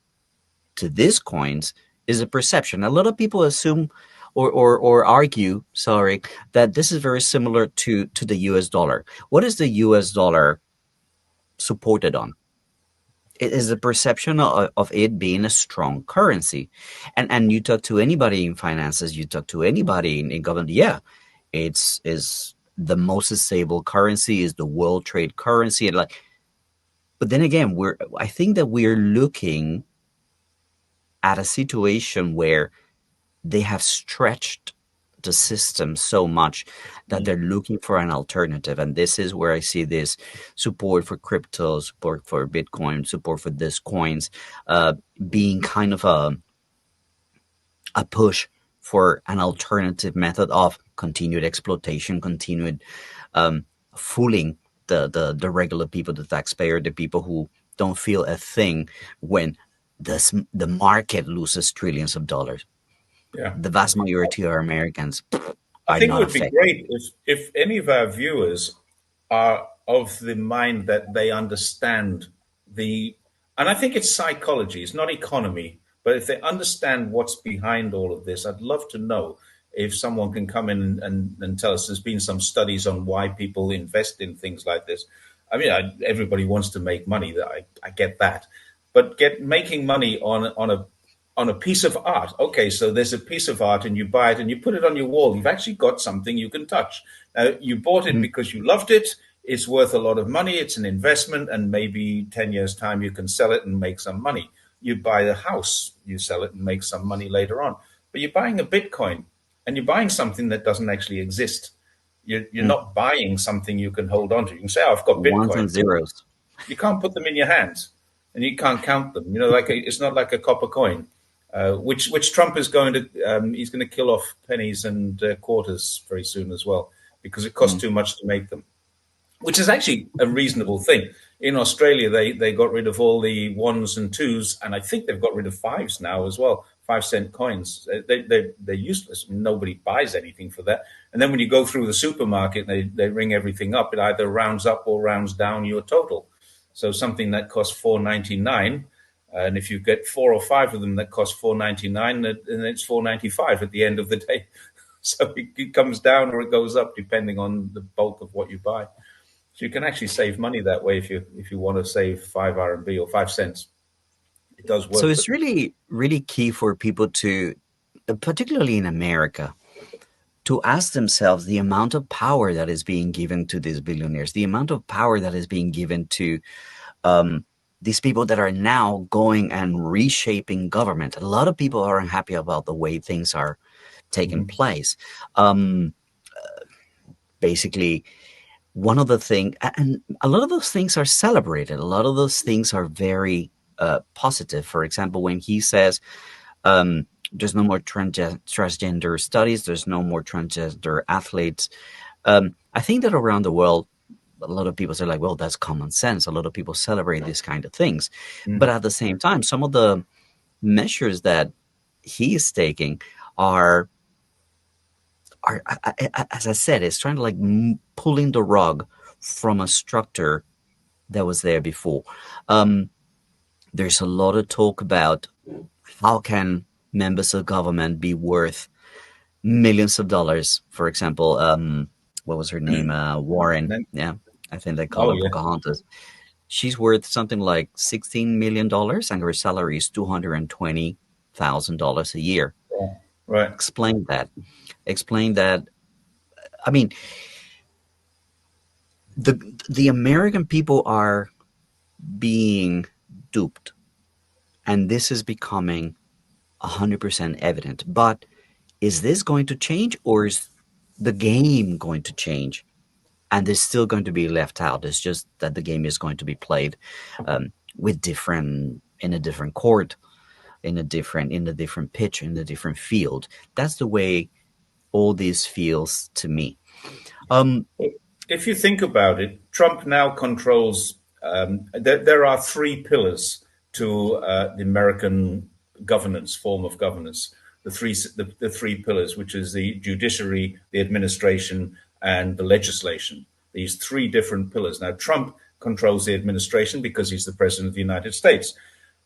to these coins is a perception. A lot of people assume or argue, sorry, that this is very similar to the US dollar. What is the US dollar supported on? It is the perception of it being a strong currency. And you talk to anybody in finances, you talk to anybody in government, yeah, it's is the most stable currency, is the world trade currency. And like, but then again, I think that we're looking at a situation where they have stretched the system so much that Mm. they're looking for an alternative. And this is where I see this support for crypto, support for Bitcoin, support for these coins being kind of a push for an alternative method of continued exploitation, continued fooling the regular people, the taxpayer, the people who don't feel a thing when the market loses trillions of dollars. Yeah. The vast majority of Americans I are think it not would be affected. great if any of our viewers are of the mind that they understand the, and I think it's psychology, it's not economy, but if they understand what's behind all of this, I'd love to know if someone can come in and tell us there's been some studies on why people invest in things like this. I mean, everybody wants to make money. I get that, but making money on a piece of art. Okay, so there's a piece of art and you buy it and you put it on your wall. You've actually got something you can touch. Now, you bought it Mm. because you loved it. It's worth a lot of money. It's an investment, and maybe 10 years' time you can sell it and make some money. You buy the house, you sell it and make some money later on. But you're buying a Bitcoin and you're buying something that doesn't actually exist. You're Mm. not buying something you can hold on to. You can say, oh, I've got Ones and Bitcoin. zeros. You can't put them in your hands and you can't count them. It's not like a copper coin, which Trump is going to. He's going to kill off pennies and quarters very soon as well because it costs Mm. too much to make them. Which is actually a reasonable thing. In Australia, they got rid of all the ones and twos, and I think they've got rid of fives now as well. 5-cent coins. They're useless. Nobody buys anything for that. And then when you go through the supermarket, they ring everything up. It either rounds up or rounds down your total. So something that costs $4.99, and if you get 4 or 5 of them that cost $4.99, then it's $4.95 at the end of the day. So it comes down or it goes up depending on the bulk of what you buy. So you can actually save money that way if you want to save 5 RMB or 5 cents. It does So work. But it's really, really key for people to, particularly in America, to ask themselves the amount of power that is being given to these billionaires, the amount of power that is being given to these people that are now going and reshaping government. A lot of people are unhappy about the way things are taking Mhm. place. Um, Basically, one of the things, and a lot of those things are celebrated. A lot of those things are very positive. For example, when he says, there's no more transgender studies, there's no more transgender athletes. I think that around the world, a lot of people say like, well, that's common sense. A lot of people celebrate these kind of things. But Mm. at the same time, some of the measures that he is taking are, as I said, it's trying to like pulling the rug from a structure that was there before. Um, there's a lot of talk about how can members of government be worth millions of dollars. For example, what was her name? Warren. Then, Yeah, I think they call oh her yeah, Pocahontas. She's worth something like $16 million, and her salary is $220,000 a year. yeah. Right. Explain that. Explain that. I mean, the American people are being duped, and this is becoming 100% evident. But is this going to change, or is the game going to change? And they're still going to be left out. It's just that the game is going to be played with different in a different court, in a different pitch, in a different field. That's the way all this feels to me. Um, If you think about it, Trump now controls. There are three pillars to the American governance form of governance. The three pillars, which is the judiciary, the administration, and the legislation. These three different pillars. Now, Trump controls the administration because he's the president of the United States.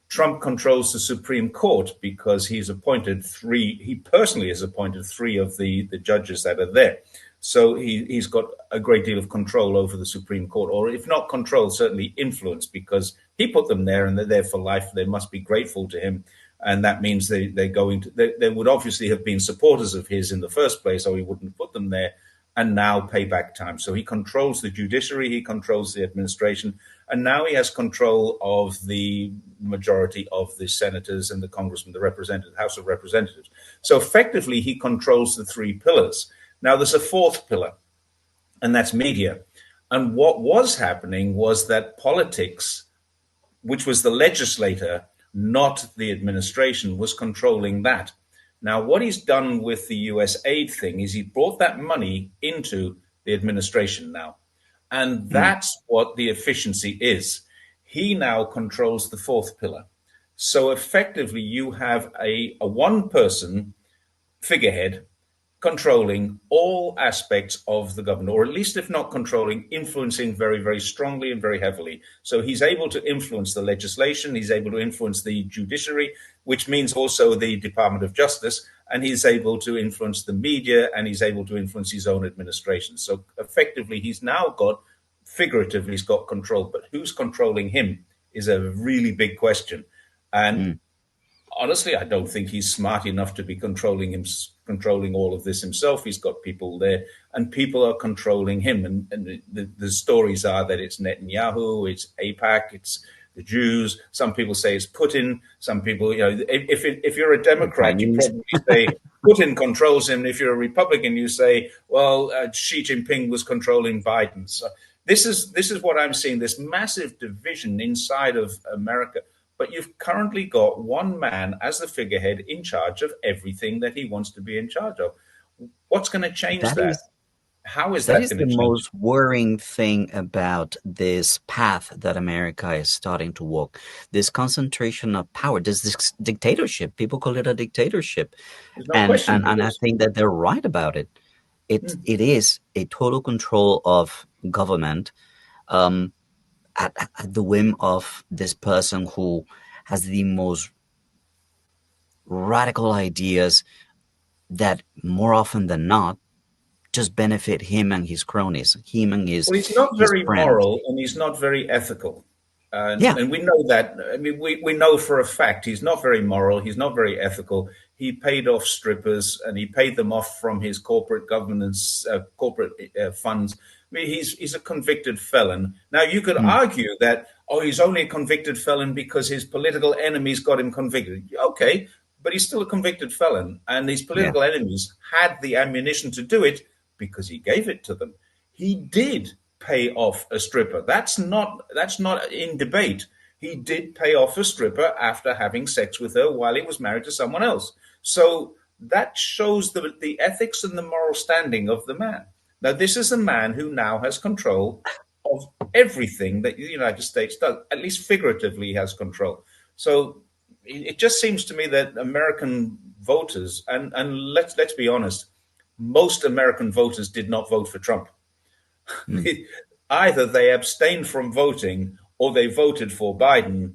Trump controls the Supreme Court because he personally has appointed three of the judges that are there. So he's got a great deal of control over the Supreme Court, or if not control, certainly influence, because he put them there and they're there for life. They must be grateful to him. And that means they would obviously have been supporters of his in the first place, or he wouldn't put them there and now pay back time. So he controls the judiciary, he controls the administration, and now he has control of the majority of the senators and the congressmen, the representatives, House of Representatives. So effectively, he controls the three pillars. Now, there's a fourth pillar, and that's media. And what was happening was that politics, which was the legislator, not the administration, was controlling that. Now, what he's done with the USAID thing is he brought that money into the administration now. And mm, that's what the efficiency is. He now controls the fourth pillar. So effectively, you have a one person figurehead controlling all aspects of the government, or at least, if not controlling, influencing very, very strongly and very heavily. So he's able to influence the legislation, he's able to influence the judiciary, which means also the Department of Justice, and he's able to influence the media, and he's able to influence his own administration. So effectively, he's now got, figuratively, he's got control. But who's controlling him is a really big question. And mm. honestly, I don't think he's smart enough to be controlling all of this himself. He's got people there, and people are controlling him. And the stories are that it's Netanyahu, it's AIPAC, it's the Jews. Some people say it's Putin. Some people, if you're a The Democrat, you Chinese. probably say Putin controls him. If you're a Republican, you say, well, Xi Jinping was controlling Biden. So this is what I'm seeing: this massive division inside of America. But you've currently got one man as the figurehead in charge of everything that he wants to be in charge of. What's going to change That that? is How is that that is going the to change? most worrying thing about this path that America is starting to walk. This concentration of power, this dictatorship. People call it a dictatorship, There's no and question and, it and I is. think that they're right about it. It is a total control of government, um, at the whim of this person who has the most radical ideas, that more often than not just benefit him and his cronies, him and Well, he's not his very friends. moral and he's not very ethical. Yeah. And we know that. I mean, we know for a fact he's not very moral. He's not very ethical. He paid off strippers and he paid them off from his corporate governance, corporate funds. I mean, he's a convicted felon. Now, you could Mm, argue that, oh, he's only a convicted felon because his political enemies got him convicted. Okay, but he's still a convicted felon. And his yeah. political enemies had the ammunition to do it because he gave it to them. He did pay off a stripper. That's not in debate. He did pay off a stripper after having sex with her while he was married to someone else. So that shows the ethics and the moral standing of the man. Now, this is a man who now has control of everything that the United States does, at least figuratively, he has control. So it just seems to me that American voters, and let's be honest, most American voters did not vote for Trump. Mm. Either they abstained from voting or they voted for Biden,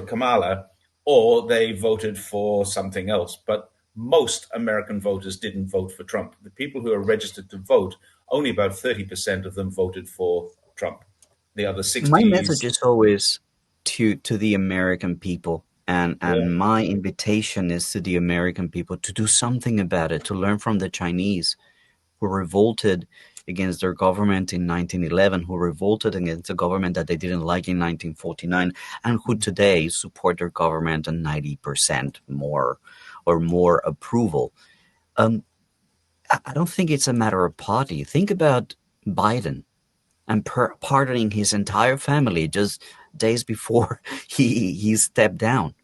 Kamala, or they voted for something else. But most American voters didn't vote for Trump. The people who are registered to vote, only about 30% of them voted for Trump. The other My message 60s, is always to the American people, yeah, and my invitation is to the American people to do something about it, to learn from the Chinese who revolted against their government in 1911, who revolted against the government that they didn't like in 1949, and who today support their government and 90% more or more approval. Um, I don't think it's a matter of party. Think about Biden and pardoning his entire family just days before he stepped down.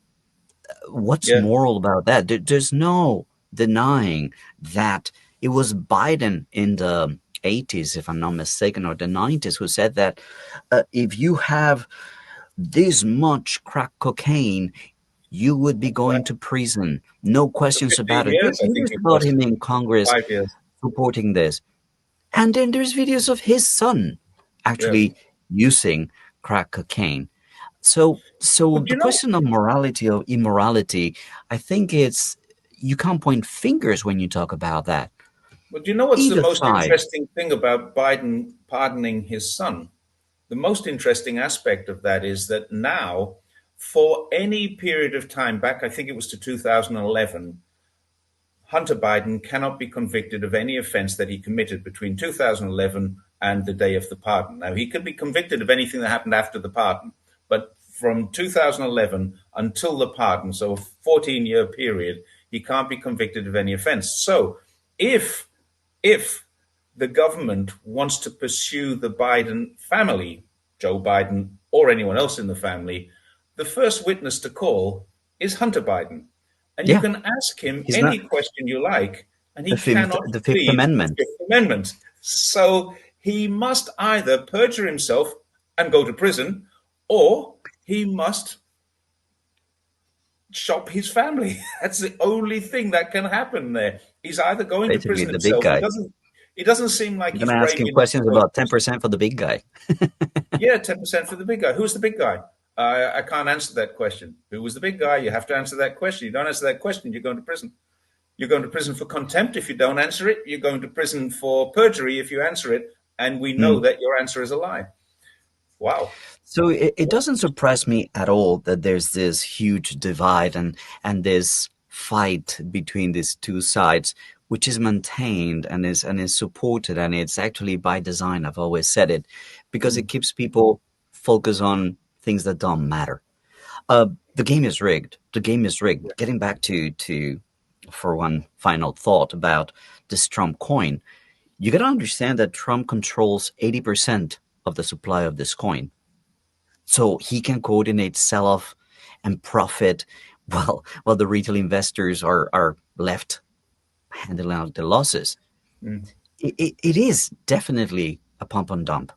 What's yeah, moral about that? There's no denying that it was Biden in the 80s, if I'm not mistaken, or the 90s, who said that if you have this much crack cocaine, you would be that's right. going to prison. No For questions 15 about it. years, There's I think videos it about was him in Congress 5 years. supporting this. And then there's videos of his son Yeah. actually using crack cocaine. So But the question of morality or immorality, I think it's you can't point fingers when you talk about that. But you know what's the Either most side. interesting thing about Biden pardoning his son? The most interesting aspect of that is that now, for any period of time back, I think it was to 2011, Hunter Biden cannot be convicted of any offense that he committed between 2011 and the day of the pardon. Now, he could be convicted of anything that happened after the pardon, but from 2011 until the pardon, so a 14-year period, he can't be convicted of any offense. So, if if the government wants to pursue the Biden family, Joe Biden or anyone else in the family, the first witness to call is Hunter Biden. And you Yeah, can ask him he's any not question you like, and the he fifth cannot the Fifth plead the Amendment. Fifth Amendment. So he must either perjure himself and go to prison, or he must shop his family. That's the only thing that can happen there. He's either going to Basically prison the big himself. He guy. doesn't. It doesn't seem like You're he's gonna ask brave him enough to questions go to about prison. 10% for the big guy. Yeah, 10% for the big guy. Who's the big guy? I can't answer that question. Who was the big guy? You have to answer that question. You don't answer that question, you're going to prison. You're going to prison for contempt if you don't answer it. You're going to prison for perjury if you answer it. And we know Mm. that your answer is a lie. Wow. So it doesn't surprise me at all that there's this huge divide and this fight between these two sides, which is maintained and is supported, and it's actually by design. I've always said it because it Mm, keeps people focused on things that don't matter. Uh, the game is rigged. The game is rigged. yeah. Getting back to for one final thought about this Trump coin, you got to understand that Trump controls 80% of the supply of this coin. So he can coordinate sell-off and profit while the retail investors are left handling out the losses. Mm, It is definitely a pump and dump.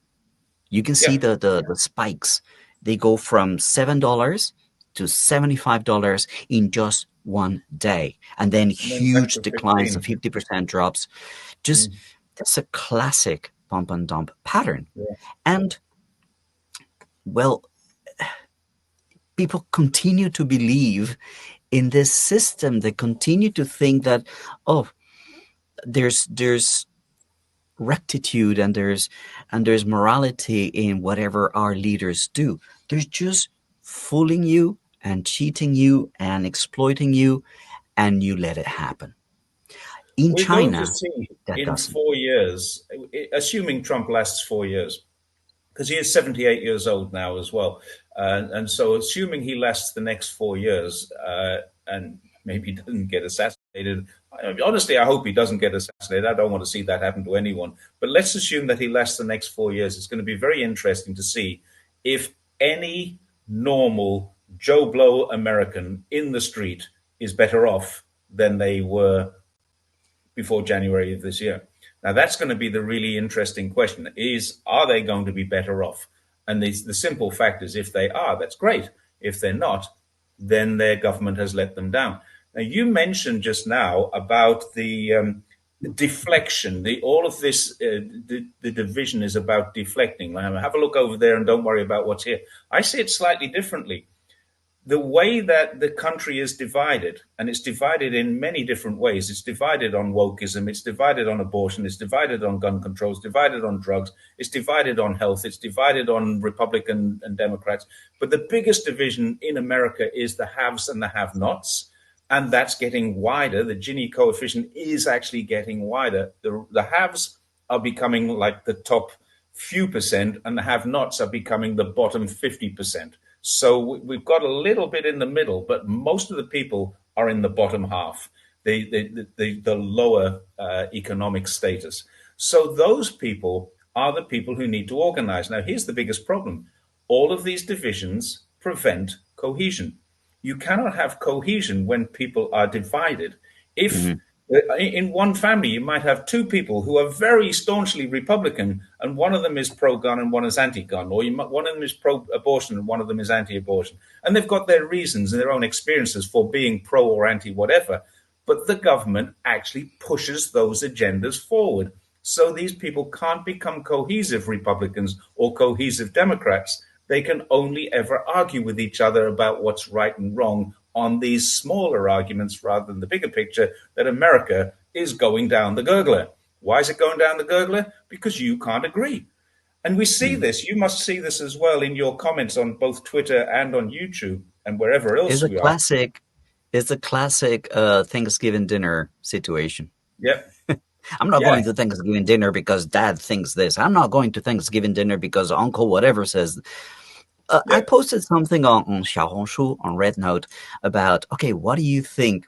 You can see yeah. the spikes. They go from $7 to $75 in just one day, and then And then back huge to declines of 15. 50% drops. Just Mm, that's a classic pump and dump pattern. yeah. And well, people continue to believe in this system. They continue to think that, oh, there's rectitude and there's morality in whatever our leaders do. They're just fooling you and cheating you and exploiting you, and you let it happen. In We're going to China, see that in doesn't. 4 years, assuming Trump lasts 4 years, because he is 78 years old now as well. And so, assuming he lasts the next 4 years and maybe doesn't get assassinated, honestly, I hope he doesn't get assassinated. I don't want to see that happen to anyone. But let's assume that he lasts the next 4 years. It's going to be very interesting to see if any normal Joe Blow American in the street is better off than they were before January of this year. Now, that's going to be the really interesting question: are they going to be better off? And the simple fact is, if they are, that's great. If they're not, then their government has let them down. Now, you mentioned just now about the deflection. All of this, the division is about deflecting. Have a look over there and don't worry about what's here. I see it slightly differently. The way that the country is divided, and it's divided in many different ways. It's divided on wokeism, it's divided on abortion, it's divided on gun control, it's divided on drugs, it's divided on health, it's divided on Republican and Democrats. But the biggest division in America is the haves and the have-nots, and that's getting wider. The Gini coefficient is actually getting wider. The haves are becoming like the top few percent, and the have-nots are becoming the bottom 50%. So we've got a little bit in the middle, but most of the people are in the bottom half, the lower economic status. So those people are the people who need to organize. Now, here's the biggest problem. All of these divisions prevent cohesion. You cannot have cohesion when people are divided. If Mhm. in one family, you might have two people who are very staunchly Republican, and one of them is pro-gun and one is anti-gun, or one of them is pro-abortion and one of them is anti-abortion, and they've got their reasons and their own experiences for being pro or anti-whatever. But the government actually pushes those agendas forward, so these people can't become cohesive Republicans or cohesive Democrats. They can only ever argue with each other about what's right and wrong on these smaller arguments rather than the bigger picture that America is going down the gurgler. Why is it going down the gurgler? Because you can't agree. And we see Mhm. this. You must see this as well in your comments on both Twitter and on YouTube and wherever It's else a we are. classic. It's a classic Thanksgiving dinner situation. Yep. I'm not Yeah. going to Thanksgiving dinner because Dad thinks this. I'm not going to Thanksgiving dinner because Uncle whatever says. I Yep. posted something on Xiaohongshu on Red Note about, okay, what do you think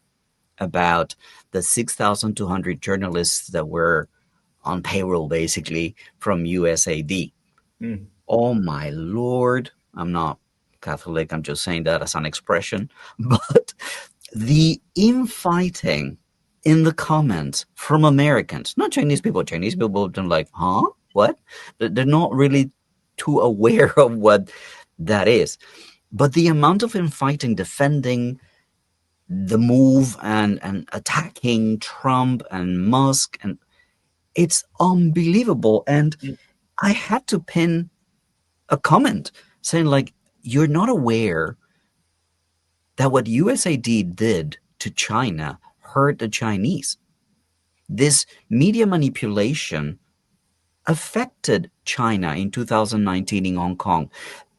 about the 6,200 journalists that were on payroll basically from USAID? Mm. Oh my lord! I'm not Catholic. I'm just saying that as an expression, but the infighting in the comments from Americans, not Chinese people. Chinese people have been like, huh? What? They're not really too aware of what that is. But the amount of infighting defending the move and attacking Trump and Musk, and it's unbelievable. And Mm. I had to pin a comment saying like, you're not aware that what USAID did to China hurt the Chinese. This media manipulation affected China in 2019 in Hong Kong.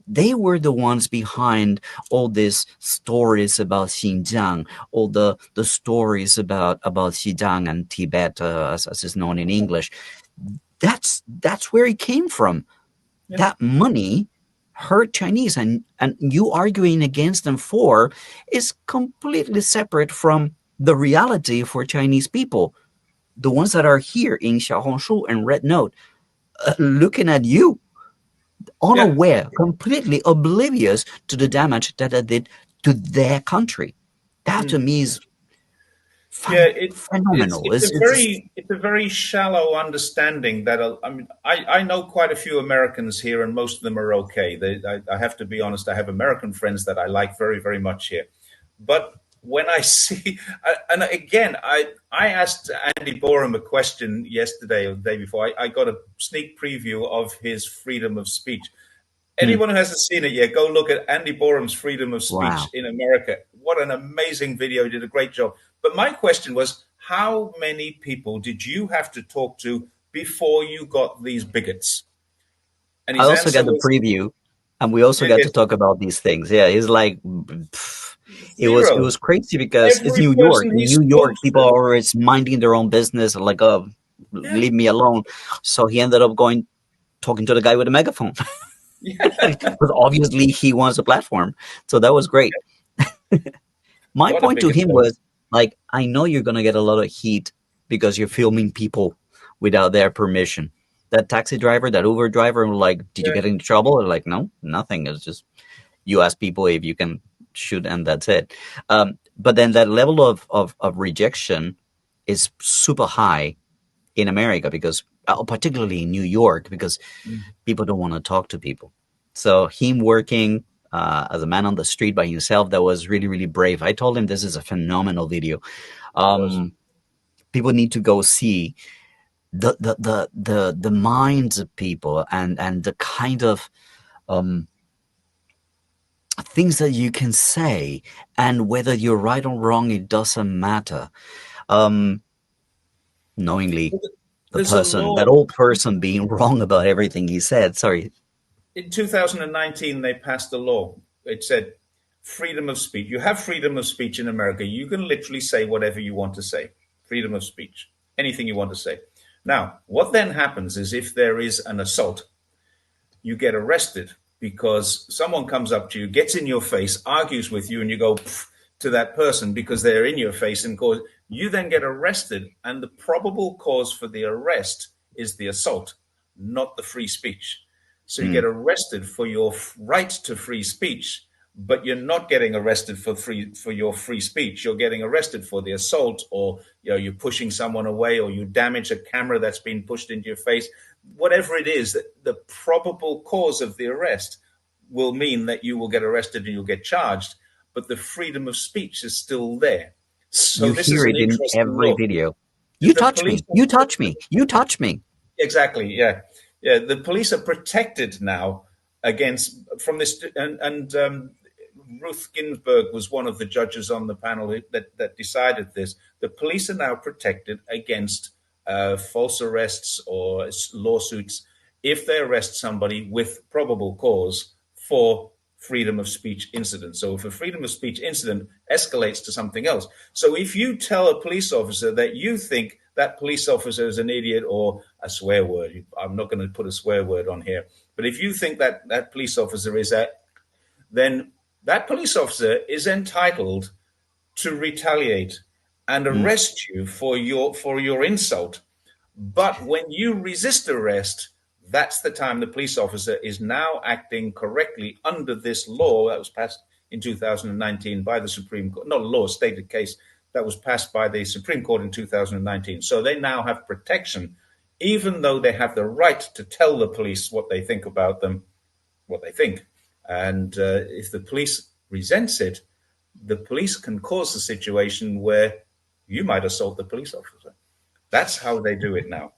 They were the ones behind all these stories about Xinjiang, all the stories about Xinjiang and Tibet, as is known in English. That's where it came from. Yeah. That money hurt Chinese, and you arguing against them for is completely separate from the reality for Chinese people. The ones that are here in Xiaohongshu and Red Note, looking at you, Yeah. unaware, completely oblivious to the damage that it did to their country. That to Mm. me is Yeah, phenomenal. it's a very shallow understanding that I mean I know quite a few Americans here and most of them are okay. I have to be honest. I have American friends that I like very very much here, but when I see and again I asked Andy Borum a question yesterday or the day before. I got a sneak preview of his freedom of speech. Hmm, Anyone who hasn't seen it yet, go look at Andy Borum's Freedom of Speech wow. in America. What an amazing video. He did a great job. But my question was, how many people did you have to talk to before you got these bigots? And I his also answer got the was, preview, and we also yeah, got to yes, talk about these things. Yeah, it's like pff, it zero. was crazy because it's Every New York. person he In New spoke York, people are to, always minding their own business, like, oh, yeah, leave me alone. So he ended up going talking to the guy with a megaphone, yeah, because obviously he wants a platform. So that was great. My what a point to bigot. him was like, I know you're gonna get a lot of heat because you're filming people without their permission. That taxi driver, that Uber driver, like, did you Yeah, get into trouble? Like, no, nothing. It's just you ask people if you can shoot, and that's it. But then that level of rejection is super high in America because, particularly in New York, because mm, people don't want to talk to people. So him working as a man on the street by himself, that was really, really brave. I told him this is a phenomenal video. it was. Um, People need to go see the minds of people, and the kind of um, things that you can say, and whether you're right or wrong, it doesn't matter. Um, Knowingly, the There's a person, that law. old person, being wrong about everything he said. Sorry. In 2019, they passed a law. It said freedom of speech. You have freedom of speech in America. You can literally say whatever you want to say. Freedom of speech. Anything you want to say. Now, what then happens is if there is an assault, you get arrested because someone comes up to you, gets in your face, argues with you, and you go to that person because they're in your face and cause you then get arrested. And the probable cause for the arrest is the assault, not the free speech. So you Mm. get arrested for your right to free speech, but you're not getting arrested for your free speech. You're getting arrested for the assault, or you're pushing someone away, or you damage a camera that's been pushed into your face. Whatever it is, the probable cause of the arrest will mean that you will get arrested and you'll get charged, but the freedom of speech is still there. So You this is hear an it in interesting every law. video. You The touch police me. You touch me. You touch me. Exactly. Yeah. Yeah. The police are protected now against from this. And Ruth Ginsburg was one of the judges on the panel that decided this. The police are now protected against false arrests or lawsuits if they arrest somebody with probable cause for freedom of speech incident. So if a freedom of speech incident escalates to something else. So if you tell a police officer that you think that police officer is an idiot or a swear word, I'm not going to put a swear word on here, but if you think that that police officer is that, then that police officer is entitled to retaliate and Mm. arrest you for your insult. But when you resist arrest, that's the time the police officer is now acting correctly under this law that was passed in 2019 by the Supreme Court. Not a law, a stated case that was passed by the Supreme Court in 2019. So they now have protection, even though they have the right to tell the police what they think about them, what they think. And if the police resents it, the police can cause a situation where you might assault the police officer. That's how they do it now.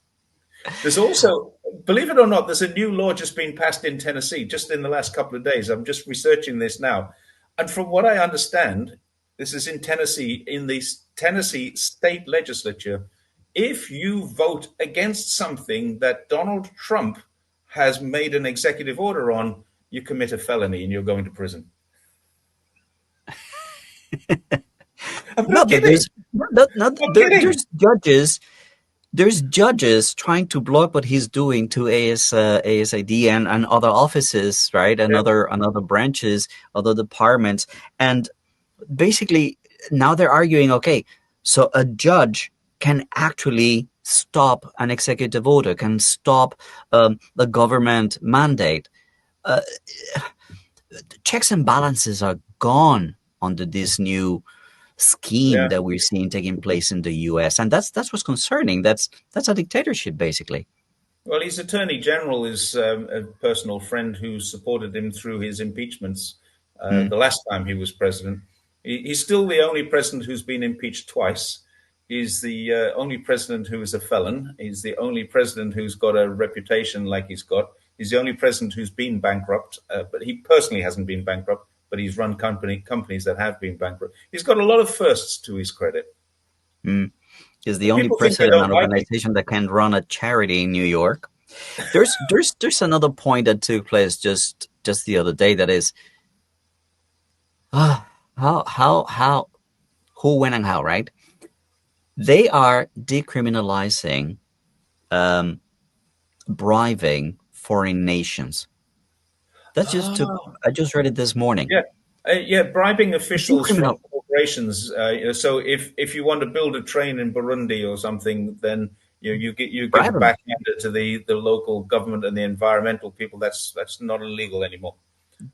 There's also, believe it or not, there's a new law just being passed in Tennessee just in the last couple of days. I'm just researching this now. And from what I understand, this is in Tennessee, in the Tennessee state legislature. If you vote against something that Donald Trump has made an executive order on, you commit a felony and you're going to prison. I'm No, not but kidding. I'm kidding. there's judges. There's judges trying to block what he's doing to ASID and other offices, right? And Yeah, other branches, other departments. And basically, now they're arguing, okay, so a judge can actually stop an executive order, can stop the government mandate. Uh, Checks and balances are gone under this new scheme yeah. that we're seeing taking place in the U.S., and that's what's concerning. That's a dictatorship, basically. Well, his attorney general is a personal friend who supported him through his impeachments Mm. the last time he was president. He's still the only president who's been impeached twice. He's the only president who is a felon. He's the only president who's got a reputation like he's got. He's the only president who's been bankrupt, but he personally hasn't been bankrupt, but he's run companies that have been bankrupt. He's got a lot of firsts to his credit. Mm. He's the only People think I president of don't an like him. organization that can run a charity in New York. There's another point that took place just the other day that is how who when and how, right? They are decriminalizing um, bribing foreign nations. That just took. Oh, I just read it this morning. yeah. Yeah, bribing officials from Decriminal. corporations. So if you want to build a train in Burundi or something, then you give a Bribe 'em. backhander to the local government and the environmental people. That's not illegal anymore.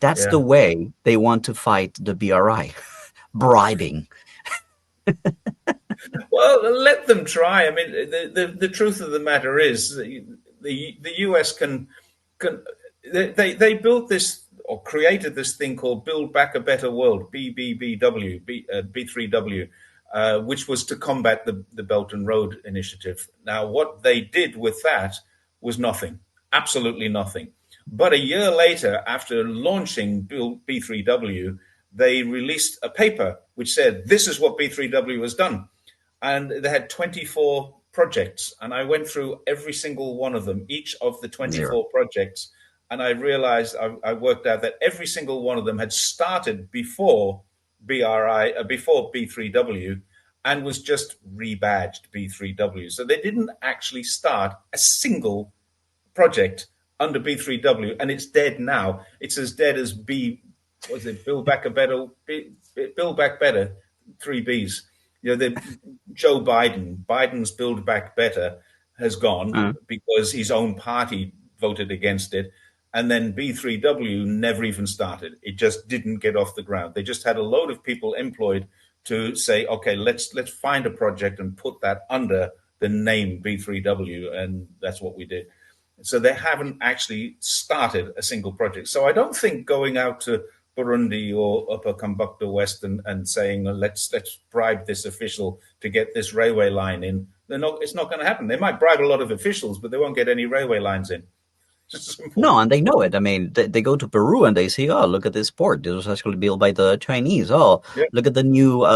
That's the Yeah. way they want to fight the BRI. Bribing. Well, let them try. I mean, the truth of the matter is, the US can they built this or created this thing called Build Back a Better World, BBBW, B3W, which was to combat the Belt and Road Initiative. Now, what they did with that was nothing, absolutely nothing. But a year later, after launching Build B3W, they released a paper which said, this is what B3W has done. And they had 24 projects. And I went through every single one of them, each of the Zero. 24 projects. And I realized I worked out that every single one of them had started before before B3W, and was just rebadged B3W. So they didn't actually start a single project under B3W, and it's dead now. It's as dead as was it Build Back a Better, Build Back Better, three Bs. Biden's Build Back Better has gone Uh, because his own party voted against it. And then B3W never even started. It just didn't get off the ground. They just had a load of people employed to say, okay, let's find a project and put that under the name B3W, and that's what we did. So they haven't actually started a single project. So I don't think going out to Burundi or Upper Kambukta West and saying let's bribe this official to get this railway line in, it's not going to happen. They might bribe a lot of officials, but they won't get any railway lines in. no, and they know it. I mean, they go to Peru and they see, oh, look at this port. This was actually built by the Chinese. Oh, Yeah. look at the new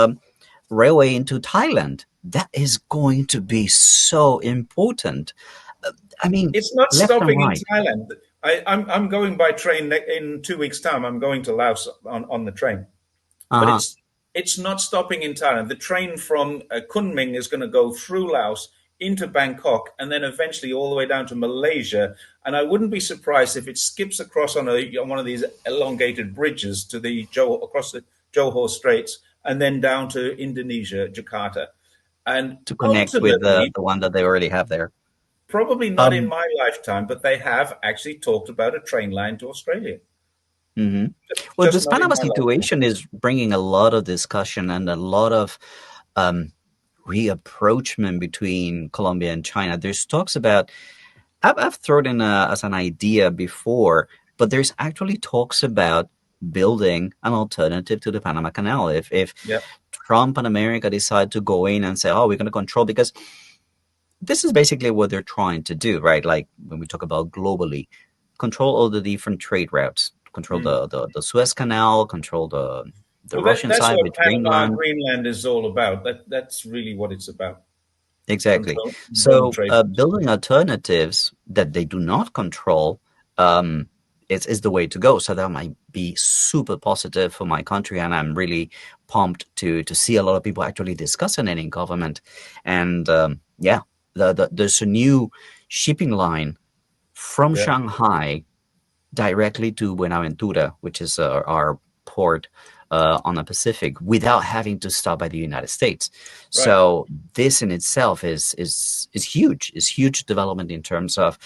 railway into Thailand. That is going to be so important. I mean, It's not left and stopping in right. Thailand. I'm going by train in 2 weeks' time. I'm going to Laos on the train, but Uh-huh. it's not stopping in Thailand. The train from Kunming is going to go through Laos into Bangkok and then eventually all the way down to Malaysia. And I wouldn't be surprised if it skips across on one of these elongated bridges to across the Johor Straits and then down to Indonesia, Jakarta. And To connect with ultimately, the one that they already have there. probably not in Um, my lifetime, but they have actually talked about a train line to Australia. hmm Well, Just this not in Panama my lifetime. situation is bringing a lot of discussion and a lot of um, reapproachment between Colombia and China. There's talks about, I've thrown in as an idea before, but there's actually talks about building an alternative to the Panama Canal. If Yeah, Trump and America decide to go in and say, oh, we're going to control, because this is basically what they're trying to do, right? Like when we talk about globally, control all the different trade routes, control Mm. the Suez Canal, control the Well, Russian that's side what with Panama Greenland. Greenland is all about. That's really what it's about. Exactly. Controlling So trade. building alternatives that they do not control um, is the way to go. So that might be super positive for my country, and I'm really pumped to see a lot of people actually discussing it in government. And yeah, there's a new shipping line from Yeah, Shanghai directly to Buenaventura, which is our port on the Pacific, without having to stop by the United States. right. So this in itself is huge. Is huge development in terms of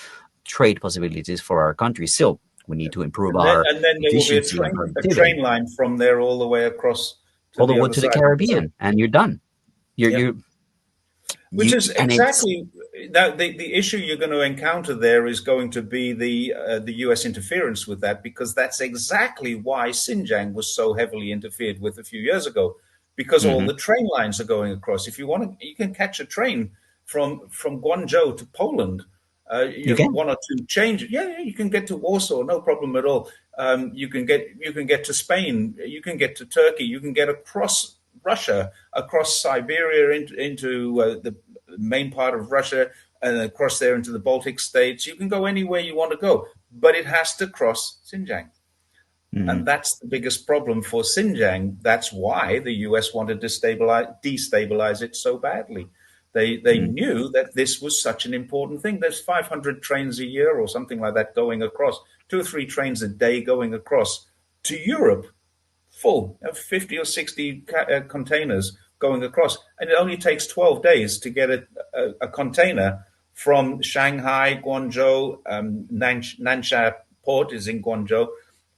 trade possibilities for our country. Still, we need to improve our And then there will be efficiency and a productivity train line from there all the way across to all the the way other to the side of the Pacific. Caribbean, and you're done. You're Yeah. you Which you is and it's exactly that the issue you're going to encounter there is going to be the U.S. interference with that, because that's exactly why Xinjiang was so heavily interfered with a few years ago, because all mhm, the train lines are going across. If you want to, you can catch a train from Guangzhou to Poland. You you have can one or two changes. Yeah, you can get to Warsaw, no problem at all. You can get to Spain. You can get to Turkey. You can get across Russia, across Siberia into main part of Russia and across there into the Baltic states. You can go anywhere you want to go, but it has to cross Xinjiang. And Mm, that's the biggest problem for Xinjiang. That's why the US wanted to destabilize it so badly. They mm. knew that this was such an important thing. There's 500 trains a year or something like that going across, 2 or 3 trains a day going across to Europe, full of 50 or 60 containers going across. And it only takes 12 days to get a container from Shanghai, Guangzhou, Nansha port is in Guangzhou,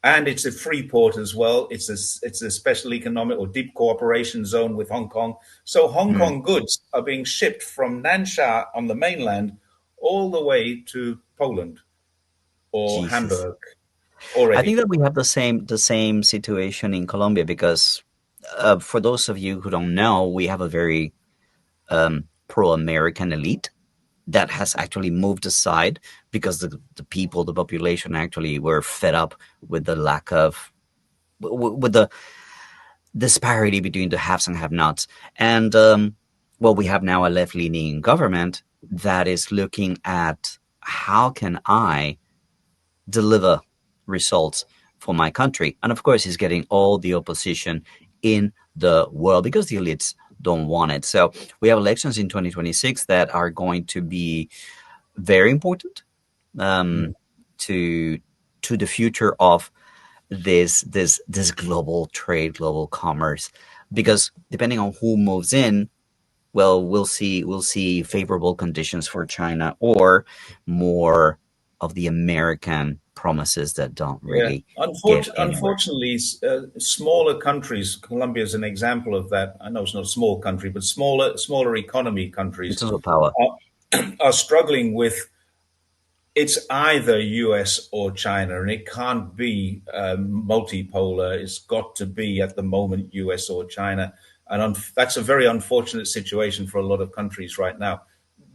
and it's a free port as well. It's a special economic or deep cooperation zone with Hong Kong. So Hong Mm. Kong goods are being shipped from Nansha on the mainland all the way to Poland or Jesus. Hamburg I think already. that we have the same situation in Colombia because for those of you who don't know, we have a very pro-American elite that has actually moved aside because the people, the population actually were fed up with the lack of with the disparity between the haves and have-nots. And well, we have now a left-leaning government that is looking at how can I deliver results for my country. And of course, he's getting all the opposition in the world because the elites don't want it. So we have elections in 2026 that are going to be very important Mm. um, to the future of this global trade, global commerce. Because depending on who moves in, well, we'll see favorable conditions for China or more of the American promises that don't Yeah, really get anywhere. unfortunately, smaller countries. Colombia is an example of that. I know it's not a small country, but smaller economy It's countries also power. are struggling with. It's either US or China, and it can't be multipolar. It's got to be at the moment US or China, and that's a very unfortunate situation for a lot of countries right now.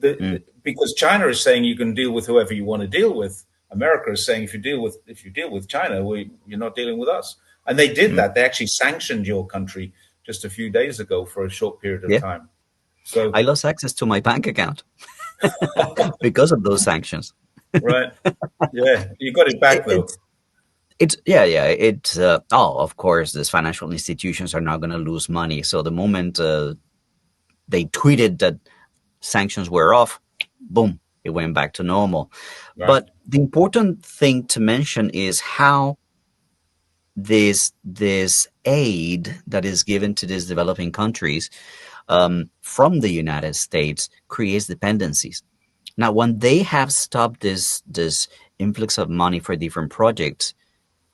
Mm, Because China is saying you can deal with whoever you want to deal with. America is saying if you deal with China, you're not dealing with us. And they did mm. that. They actually sanctioned your country just a few days ago for a short period of Yeah, time. So I lost access to my bank account because of those sanctions. right, yeah, you got it It, back though. it's yeah. It's oh, of course, these financial institutions are not going to lose money. So the moment they tweeted that sanctions were off, boom, it went back to normal. Right. But the important thing to mention is how this aid that is given to these developing countries from the United States creates dependencies. Now, when they have stopped this influx of money for different projects,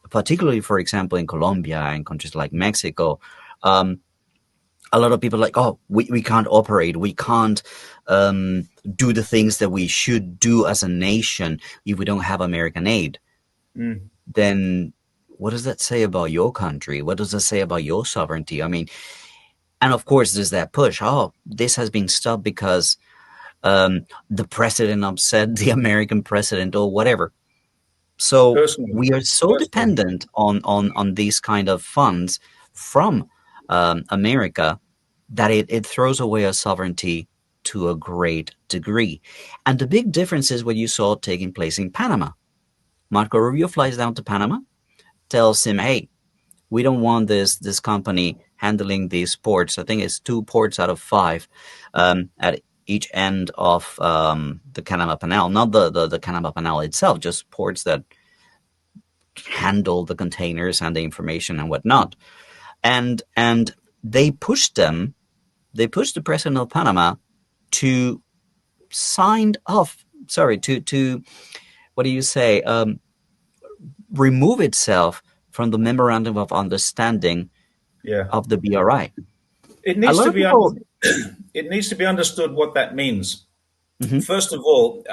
particularly, for example, in Colombia and countries like Mexico, um, a lot of people are like, oh, we can't operate, we can't do the things that we should do as a nation if we don't have American aid. Mm. Then what does that say about your country? What does that say about your sovereignty? I mean, and of course, there's that push. Oh, this has been stopped because the president upset the American president or whatever. So Personally, we are so personally, dependent on these kind of funds from America that it throws away our sovereignty to a great degree. And the big difference is what you saw taking place in Panama. Marco Rubio flies down to Panama, tells him, hey, we don't want this company handling these ports. I think it's 2 ports out of 5 at each end of the Panama Canal, not the Panama Canal itself, just ports that handle the containers and the information and whatnot. And they pushed them. They pushed the president of Panama to sign off. Sorry, to what do you say? Remove itself from the memorandum of understanding yeah. of the BRI. It A needs lot to of be people. it needs to be understood what that means. Mhm. First of all,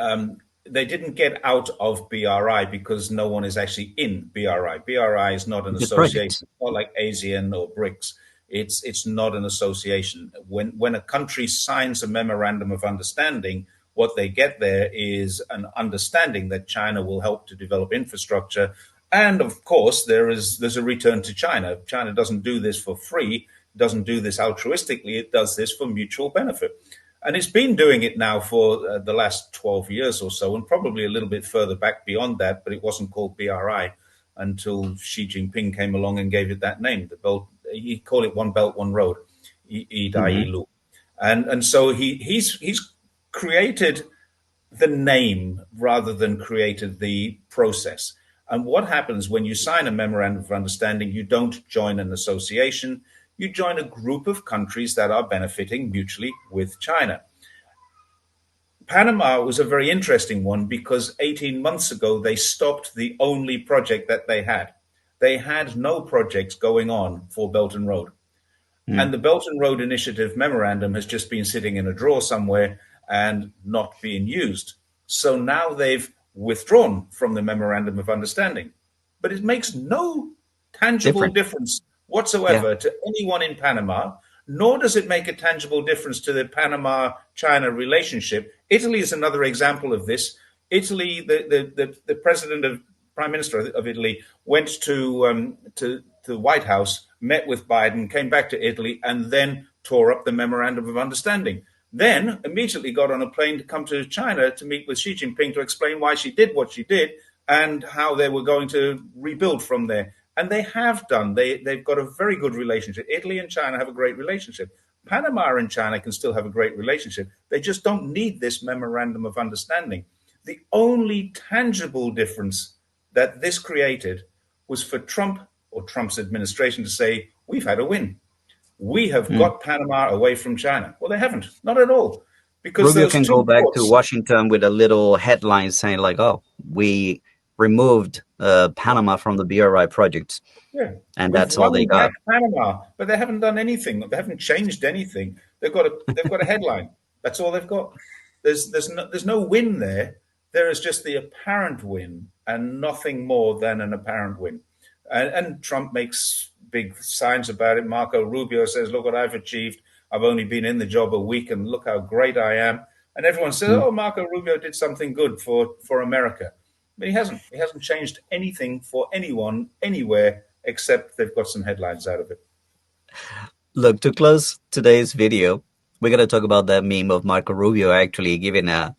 they didn't get out of BRI because no one is actually in BRI. BRI is not an It's a association. project. It's not like ASEAN or BRICS. It's not an association. When a country signs a memorandum of understanding, what they get there is an understanding that China will help to develop infrastructure, and of course there's a return to China. China doesn't do this for free. Doesn't do this altruistically. It does this for mutual benefit. And it's been doing it now for the last 12 years or so, and probably a little bit further back beyond that, but it wasn't called BRI until Xi Jinping came along and gave it that name. The belt, he called it One Belt, One Road, Yi Dai Yi Hmm. Lu. And so he's created the name rather than created the process. And what happens when you sign a memorandum of understanding? You don't join an association, you join a group of countries that are benefiting mutually with China. Panama was a very interesting one because 18 months ago they stopped the only project that they had. They had no projects going on for Belt and Road. And the Belt and Road Initiative memorandum has just been sitting in a drawer somewhere and not being used. So now they've withdrawn from the memorandum of understanding. But it makes no tangible Different. difference Yeah. whatsoever to anyone in Panama, nor does it make a tangible difference to the Panama China relationship. Italy is another example of this. Italy, the president of prime minister of Italy went to the White House, met with Biden, came back to Italy, and then tore up the memorandum of understanding. Then immediately got on a plane to come to China to meet with Xi Jinping to explain why she did what she did and how they were going to rebuild from there. And they have done. They've got a very good relationship. Italy and China have a great relationship. Panama and China can still have a great relationship. They just don't need this memorandum of understanding. The only tangible difference that this created was for Trump or Trump's administration to say, we've had a win. We have Mm. got Panama away from China. Well, they haven't, not at all, because Rubio those can two go back to ports, Washington with a little headline saying like, "Oh, we removed Panama from the BRI project," yeah, and we've that's all they won back got. Panama, but they haven't done anything. They haven't changed anything. They've got a headline. That's all they've got. There's no win there. There is just the apparent win and nothing more than an apparent win. And Trump makes big signs about it. Marco Rubio says, "Look what I've achieved. I've only been in the job a week, and look how great I am." And everyone says, Mm. "Oh, Marco Rubio did something good for America," but he hasn't. He hasn't changed anything for anyone anywhere except they've got some headlines out of it. Look, to close today's video, we're gonna talk about that meme of Marco Rubio actually giving a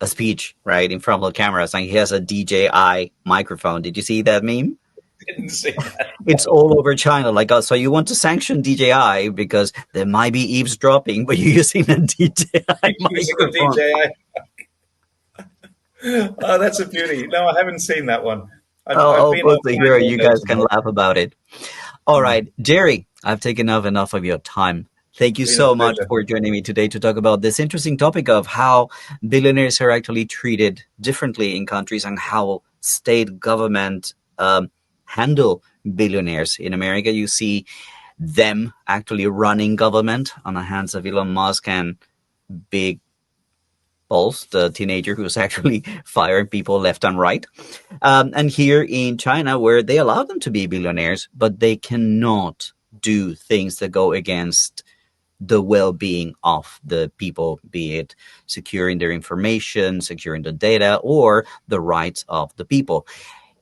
speech right in front of the cameras, and he has a DJI microphone. Did you see that meme? Didn't see that. It's all over China. Like, oh, so you want to sanction DJI because there might be eavesdropping, but you're using a DJI He's using a microphone. DJI. Oh, that's a beauty. No, I haven't seen that one. I've I'll been post it here. offline all You day guys can today. laugh about it. All right, Jerry, I've taken up enough of your time. Thank you Been a so much pleasure. for joining me today to talk about this interesting topic of how billionaires are actually treated differently in countries and how state government handle billionaires. In America, you see them actually running government on the hands of Elon Musk and Big Balls, the teenager who's actually firing people left and right. And here in China, where they allow them to be billionaires, but they cannot do things that go against the well-being of the people, be it securing their information, securing the data, or the rights of the people.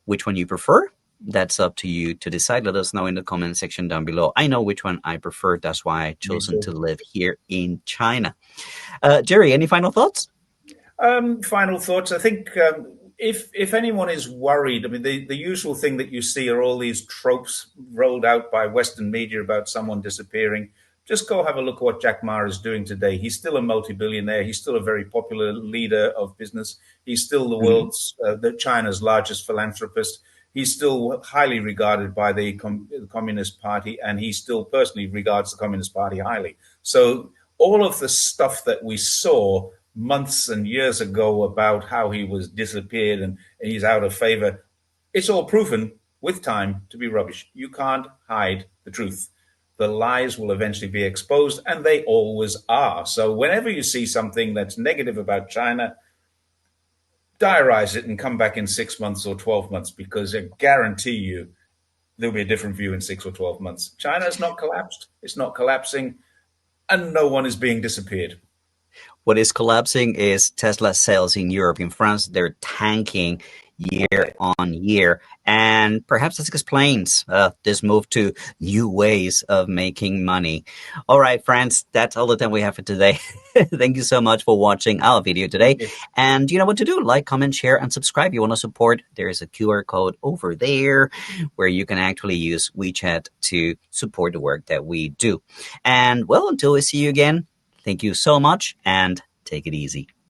Which one you prefer? That's up to you to decide. Let us know in the comment section down below. I know which one I prefer. That's why I Me chosen to too. live here in China. Jerry, any final thoughts? Final thoughts. I think if anyone is worried, I mean, the usual thing that you see are all these tropes rolled out by Western media about someone disappearing. Just go have a look at what Jack Ma is doing today. He's still a multi-billionaire. He's still a very popular leader of business. He's still the China's largest philanthropist. He's still highly regarded by the Communist Party, and he still personally regards the Communist Party highly. So all of the stuff that we saw months and years ago about how he was disappeared and he's out of favor, it's all proven with time to be rubbish. You can't hide the truth. The lies will eventually be exposed, and they always are. So whenever you see something that's negative about China, diarize it and come back in 6 months or 12 months, because I guarantee you there'll be a different view in 6 or 12 months. China has not collapsed. It's not collapsing, and no one is being disappeared. What is collapsing is Tesla sales in Europe. In France, they're tanking year on year. And perhaps this explains this move to new ways of making money. All right, friends, that's all the time we have for today. Thank you so much for watching our video today. Yeah. And you know what to do. Like, comment, share, and subscribe. You want to support, there is a QR code over there where you can actually use WeChat to support the work that we do. And well, until we see you again, thank you so much and take it easy.